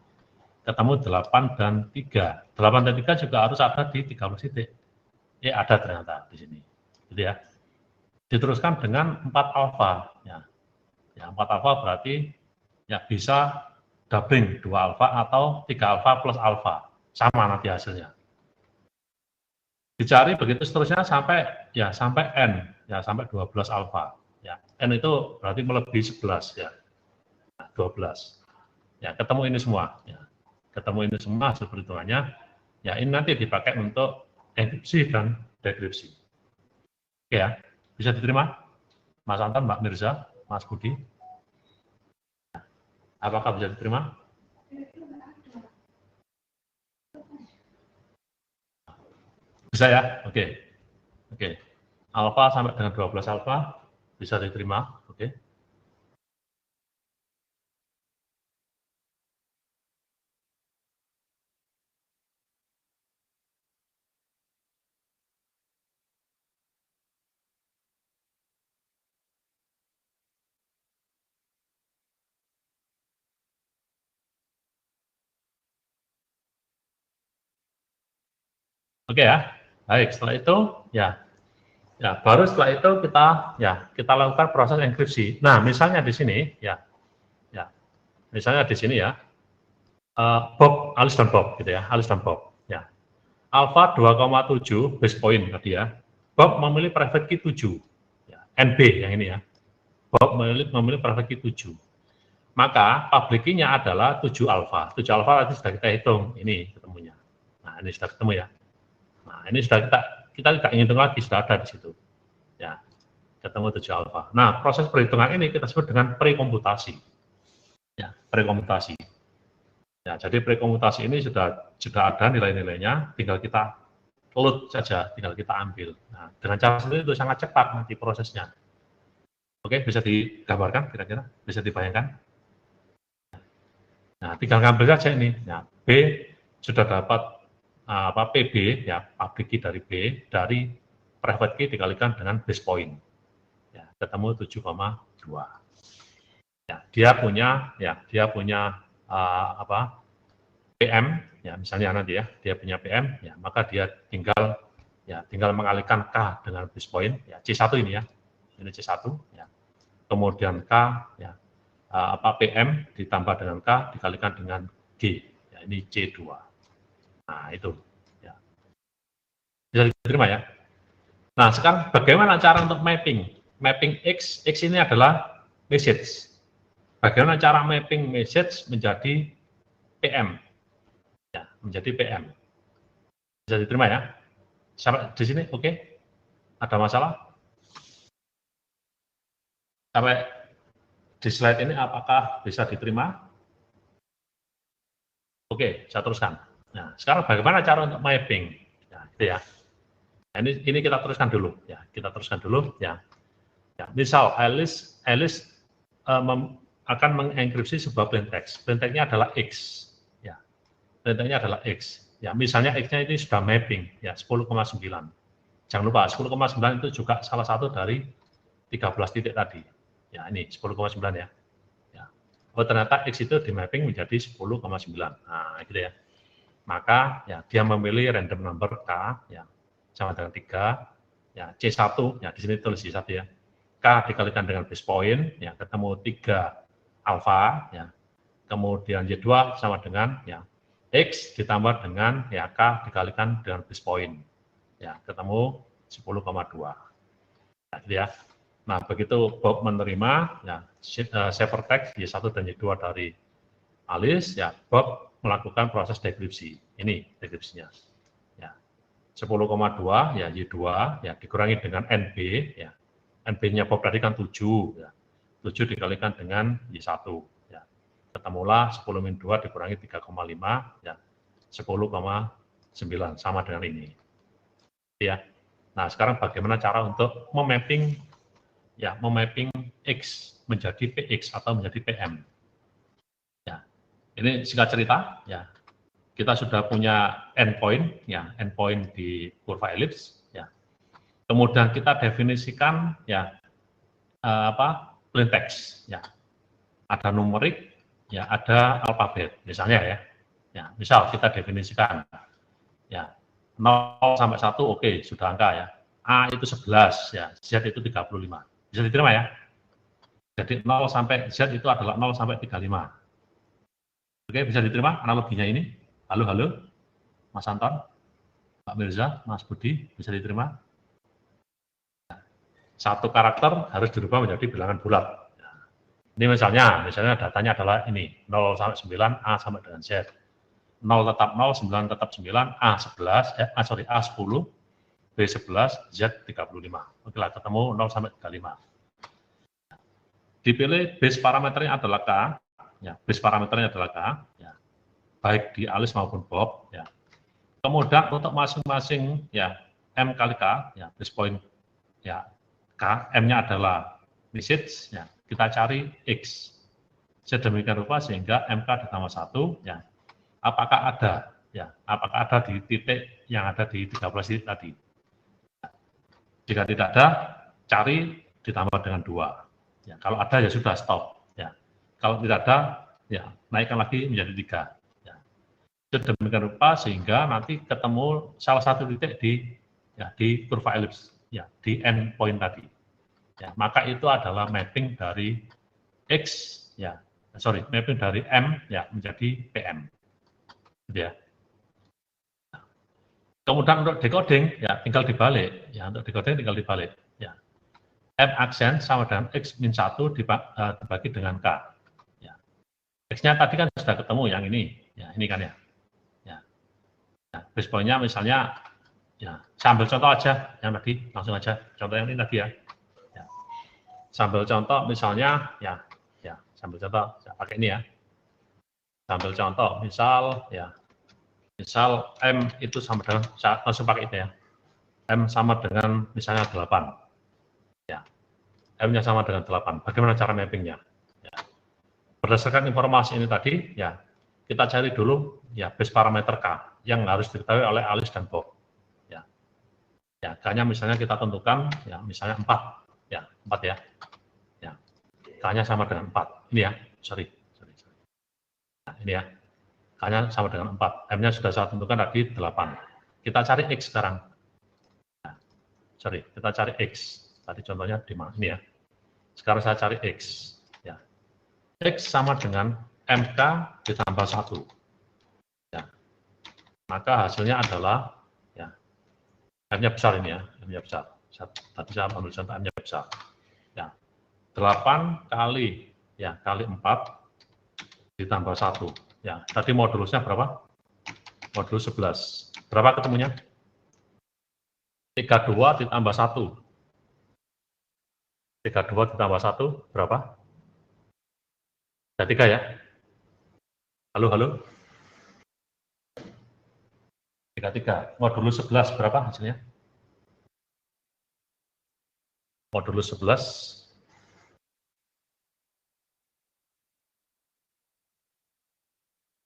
Ketemu 8 dan 3. 8 dan 3 juga harus ada di 13 titik. Ada ternyata di sini. Gitu ya. Diteruskan dengan 4 alfa. Ya, 4 alfa berarti ya bisa doubling 2 alfa atau 3 alfa plus alfa. Sama nanti hasilnya. Dicari begitu seterusnya sampai N, ya sampai 12 alfa. Ya, N itu berarti melebihi 11 ya. 12. Ya, ketemu ini semua. Ya. Ketemu ini semua hasil perhitungannya. Ya, ini nanti dipakai untuk enkripsi dan dekripsi. Oke ya, bisa diterima? Mas Anton, Mbak Mirza, Mas Budi. Apakah bisa diterima? Bisa ya? Oke. Oke. Alfa sampai dengan 12 alfa bisa diterima. Oke. Oke ya. Baik, setelah itu ya baru setelah itu kita lakukan proses enkripsi. Nah, misalnya di sini misalnya di sini ya, Bob, Alice dan Bob gitu ya, Alice dan Bob ya. Alpha 2,7 base point tadi ya. Bob memilih private key 7 ya, NB yang ini ya. Bob memilih private key 7. Maka public key-nya adalah 7 alpha. 7 alpha tadi sudah kita hitung, ini ketemunya. Nah, ini sudah ketemu ya. Nah, ini sudah kita tidak ingin hitung lagi, sudah ada di situ. Ya, ketemu 7 alfa. Nah, proses perhitungan ini kita sebut dengan prekomputasi. Ya, prekomputasi. Ya, jadi prekomputasi ini sudah ada nilai-nilainya, tinggal kita load saja, tinggal kita ambil. Nah, dengan cara seperti itu sangat cepat nanti prosesnya. Oke, bisa digambarkan kira-kira? Bisa dibayangkan? Nah, tinggal ngambil saja ini. Ya, B sudah dapat PB, ya, public key dari B, dari private key dikalikan dengan base point. Ya, ketemu 7,2. Ya, dia punya PM, ya misalnya nanti ya, dia punya PM, ya maka dia tinggal mengalihkan K dengan base point, ya C1 ini ya, ini C1, ya. Kemudian K, ya PM ditambah dengan K dikalikan dengan G, ya ini C2. Nah itu, ya. Bisa diterima ya. Nah sekarang bagaimana cara untuk mapping? Mapping X ini adalah message. Bagaimana cara mapping message menjadi PM? Ya, menjadi PM. Bisa diterima ya? Sampai di sini oke? Ada masalah? Sampai di slide ini apakah bisa diterima? Oke, saya teruskan. Nah, sekarang bagaimana cara untuk mapping? Nah, itu ya. Nah, ini kita teruskan dulu ya. Kita teruskan dulu ya. Misal Alice akan mengenkripsi sebuah plain text. Plain text-nya adalah X. Ya. Plain text-nya adalah X. Ya, misalnya X-nya ini sudah mapping ya 10,9. Jangan lupa 10,9 itu juga salah satu dari 13 titik tadi. Ya, ini 10,9 ya. Oh, ternyata X itu di mapping menjadi 10,9. Nah, gitu ya. Maka ya dia memilih random number K ya sama dengan 3 ya C1 ya di sini tulis C1 ya. K dikalikan dengan base point ya ketemu 3 alfa ya. Kemudian Y2 sama dengan ya X ditambah dengan ya K dikalikan dengan base point. Ya, ketemu 10,2. Ya, gitu ya. Nah, begitu Bob menerima ya saver text Y1 dan Y2 dari Alice ya Bob melakukan proses dekripsi. Ini dekripsinya. Ya. 10,2 ya Y2 ya dikurangi dengan NB ya. NB-nya Bob tadi kan 7 ya. 7 dikalikan dengan Y1 ya. Ketemulah 10-2 dikurangi 3,5 ya. 10,9 sama dengan ini. Ya. Nah, sekarang bagaimana cara untuk memapping X menjadi PX atau menjadi PM. Ya. Ini singkat cerita ya. Kita sudah punya endpoint ya, endpoint di kurva elips ya. Kemudian kita definisikan ya plain text ya. Ada numerik ya, ada alfabet misalnya ya. Ya, misal kita definisikan ya 0 sampai 1 oke, sudah angka ya. A itu 11 ya, Z itu 35. Bisa diterima ya? Jadi 0 sampai Z itu adalah 0 sampai 35. Oke, bisa diterima analoginya ini? Halo, halo, Mas Anton, Pak Mirza, Mas Budi, bisa diterima? Satu karakter harus dirubah menjadi bilangan bulat. Ini misalnya datanya adalah ini, 0 sampai 9, A sampai dengan Z. 0 tetap 0, 9 tetap 9, A 10, B 11, Z 35. Oke lah, ketemu 0 sampai 35. Dipilih base parameternya adalah K, ya, base parameternya adalah K, ya, baik di Alice maupun Bob, ya. Kemudian untuk masing-masing ya M kali K, ya, base point ya K, M-nya adalah message, ya, kita cari X. Sedemikian rupa sehingga MK ditambah 1, ya, apakah ada, ya, apakah ada di titik yang ada di 13 titik tadi. Jika tidak ada, cari ditambah dengan 2. Ya, kalau ada ya sudah stop. Ya. Kalau tidak ada, ya naikkan lagi menjadi 3. Ya. Sedemikian rupa sehingga nanti ketemu salah satu titik di kurva elips, ya, di end point tadi. Ya, maka itu adalah mapping dari X, ya, mapping dari M ya menjadi PM. Gitu ya. Kemudian untuk decoding ya tinggal dibalik, ya untuk decoding tinggal dibalik. Ya. M aksen sama dengan X min 1 dibagi dengan K. Ya. X-nya tadi kan sudah ketemu yang ini kan ya. Ya. Ya. Base point-nya misalnya, ya saya ambil contoh aja yang tadi, langsung aja contoh yang ini tadi ya. Ya. Sambil contoh misalnya, ya sambil contoh, saya pakai ini ya. Sambil contoh, misal M itu sama dengan, saya langsung pakai itu ya. M sama dengan misalnya 8. Ya. M-nya sama dengan 8. Bagaimana cara mappingnya? Ya. Berdasarkan informasi ini tadi, ya kita cari dulu ya base parameter K yang harus diketahui oleh Alice dan Bob. Ya. Ya, K-nya misalnya kita tentukan ya misalnya 4. Ya, 4 ya. Ya. K-nya sama dengan 4. Ini ya. Sorry. Nah, ini ya. K-nya sama dengan 4. M-nya sudah saya tentukan tadi 8. Kita cari X sekarang. Nah, kita cari X. Tadi contohnya di mana? Ini ya. Sekarang saya cari X. Ya. X sama dengan MK ditambah 1. Ya. Maka hasilnya adalah, ya, M-nya besar ini ya. M-nya besar. Tadi saya ambil contoh M-nya besar. Ya. 8 kali 4 ditambah 1. Ya, tadi modulusnya berapa? Modulus 11. Berapa ketemunya? 32 ditambah 1. 32 ditambah 1 berapa? Ada 3 ya? Halo, halo? 33. Modulus 11 berapa hasilnya? Modulus 11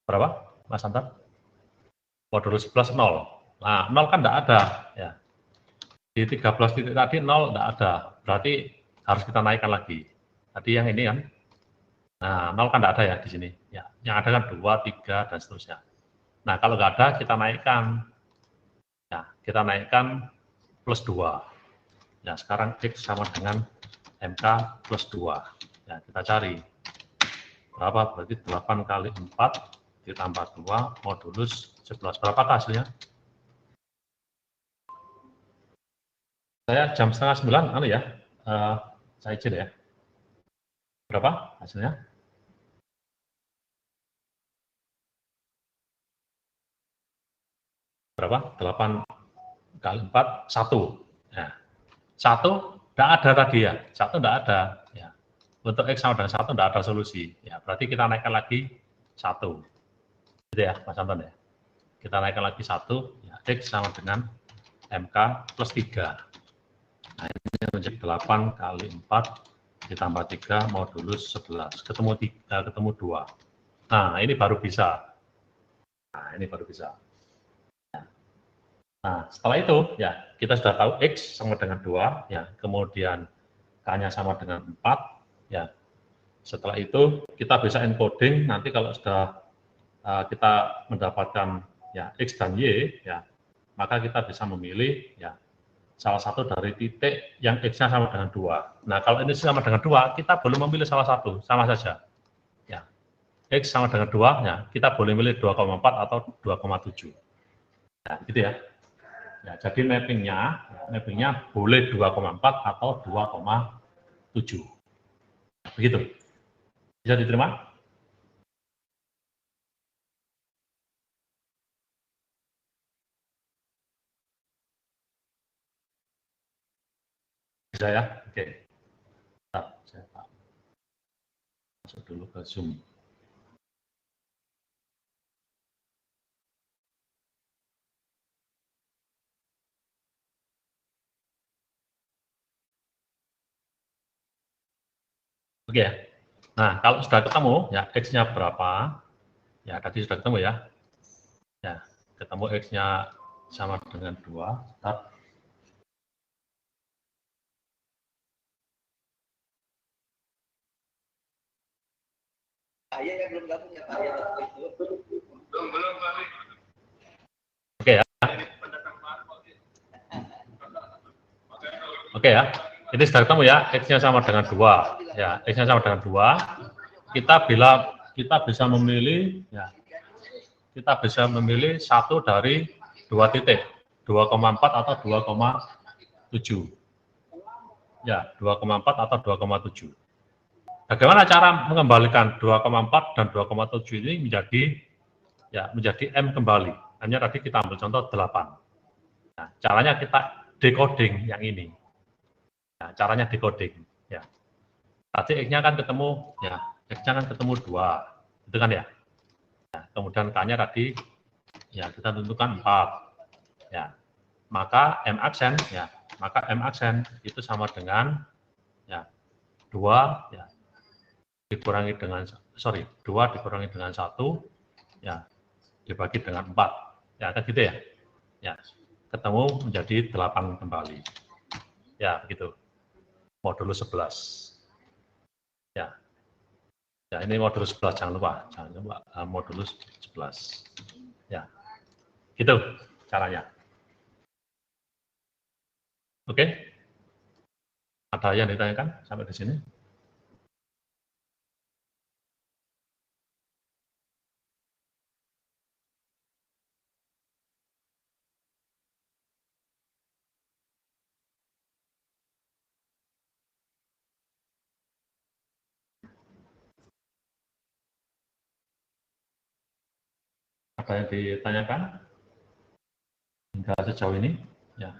berapa, Mas Antar? Modulus 11 0. Nah, 0 kan enggak ada. Ya. Di 13 titik tadi 0 enggak ada. Berarti harus kita naikkan lagi. Tadi yang ini kan. Nah, 0 kan enggak ada ya di sini. Ya, yang ada kan 2, 3, dan seterusnya. Nah, kalau enggak ada, kita naikkan. Ya, kita naikkan plus 2. Ya, sekarang X sama dengan MK plus 2. Ya, kita cari. Berapa? Berarti 8 kali 4 ditambah 2 modulus 11. Berapa hasilnya? Saya jam setengah 9, ya, saya izin ya. Berapa hasilnya? Berapa? 8 kali 4, 1. Nah, 1 tidak ada tadi ya. 1 tidak ada. Ya. Untuk X sama dengan 1 tidak ada solusi. Ya, berarti kita naikkan lagi 1. Gitu ya, Mas Anton ya. Kita naikkan lagi 1, ya, X sama dengan MK plus 3. Nah, ini menjadi 8 kali 4 ditambah 3 modulus 11. Ketemu 2. Nah, ini baru bisa. Nah, setelah itu, ya, kita sudah tahu X sama dengan 2, ya, kemudian K-nya sama dengan 4, ya. Setelah itu, kita bisa encoding, nanti kalau sudah kita mendapatkan ya X dan Y, ya, maka kita bisa memilih ya salah satu dari titik yang X-nya sama dengan 2. Nah, kalau ini sama dengan 2, kita boleh memilih salah satu, sama saja. Ya. X sama dengan 2, ya, kita boleh milih 2,4 atau 2,7. Nah, gitu ya. Ya, jadi mappingnya boleh 2,4 atau 2,7. Begitu. Bisa diterima? Bisa ya? Oke. Saya masuk dulu ke Zoom. Oke ya. Nah, kalau sudah ketemu, ya X-nya berapa? Ya, tadi sudah ketemu ya. Ya, ketemu X-nya sama dengan 2. Start. Belum gabung ya Pak? Belum Pak. Oke ya. Oke ya. Ini sudah ketemu ya, X-nya sama dengan 2. Ya, X-nya sama dengan 2. Kita bisa memilih, ya, kita bisa memilih satu dari 2 titik, 2,4 atau 2,7. Ya, 2,4 atau 2,7. Bagaimana cara mengembalikan 2,4 dan 2,7 ini menjadi M kembali? Hanya tadi kita ambil contoh 8. Nah, caranya kita decoding yang ini. Nah, caranya decoding. Ya. Tadi X-nya kan ketemu, ya, X-nya kan ketemu 2. Itu kan ya. Ya, kemudian K-nya tadi, ya kita tentukan 4. Ya. Maka M aksen itu sama dengan, ya, 2, ya, dikurangi dengan 2 dikurangi dengan 1, ya, dibagi dengan 4. Ya, kan gitu ya. Ya, ketemu menjadi 8 kembali. Ya, begitu. Modulus 11. Ya. Ya, ini modulus 11, jangan lupa modulus 11. Ya. Gitu caranya. Oke. Ada yang ditanyakan sampai di sini? Ada yang ditanyakan hingga sejauh ini? Ya.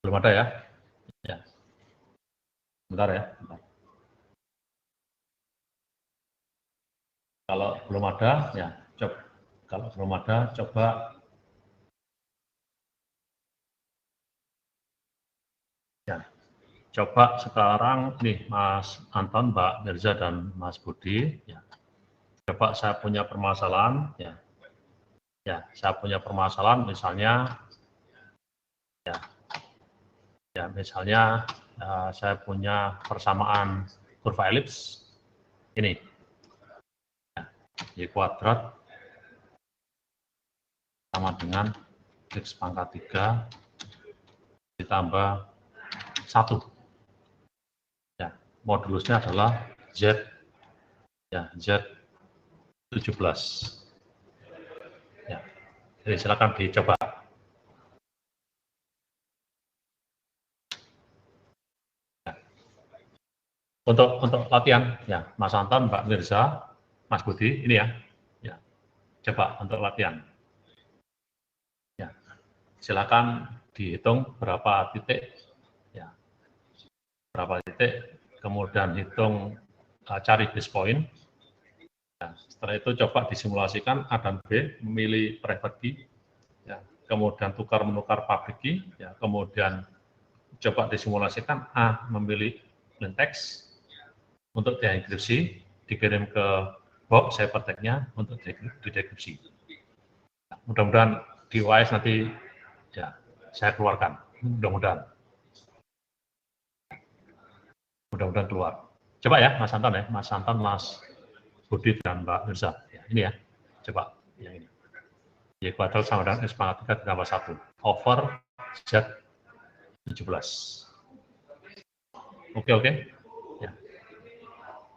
Belum ada ya? Ya. Bentar ya. Bentar. Kalau belum ada, ya coba. Kalau belum ada, coba ya. Coba sekarang nih Mas Anton, Mbak Mirza dan Mas Budi, ya. Coba saya punya permasalahan, ya. Ya, saya punya permasalahan misalnya, ya misalnya saya punya persamaan kurva elips ini, ya, Y kuadrat sama dengan X pangkat 3 ditambah 1. Ya, modulusnya adalah Z, ya, Z 17. Ya, jadi silakan dicoba. Untuk latihan, ya, Mas Anton, Mbak Mirza, Mas Budi, ini ya, coba untuk latihan. Ya, silakan dihitung berapa titik, ya, berapa titik, kemudian hitung, cari base point. Ya, setelah itu coba disimulasikan A dan B, memilih private key, ya, kemudian tukar-menukar public key, ya, kemudian coba disimulasikan A memilih plain text untuk dienkripsi, dikirim ke Bob ciphertext-nya untuk didekripsi. Mudah-mudahan di UAS nanti, ya, saya keluarkan, mudah-mudahan keluar. Coba ya Mas Anton, Mas Budi dan Mbak Mirza, ya, ini ya, coba yang ini. Y kuadrat sama dengan X pangkat 3 ditambah 1 over Z 17. Oke. Ya.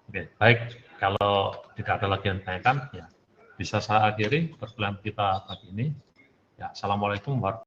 Oke, baik. Kalau tidak ada lagi yang ditanyakan, ya bisa saya akhiri perkuliahan kita pagi ini. Ya, assalamualaikum warahmatullahi wabarakatuh.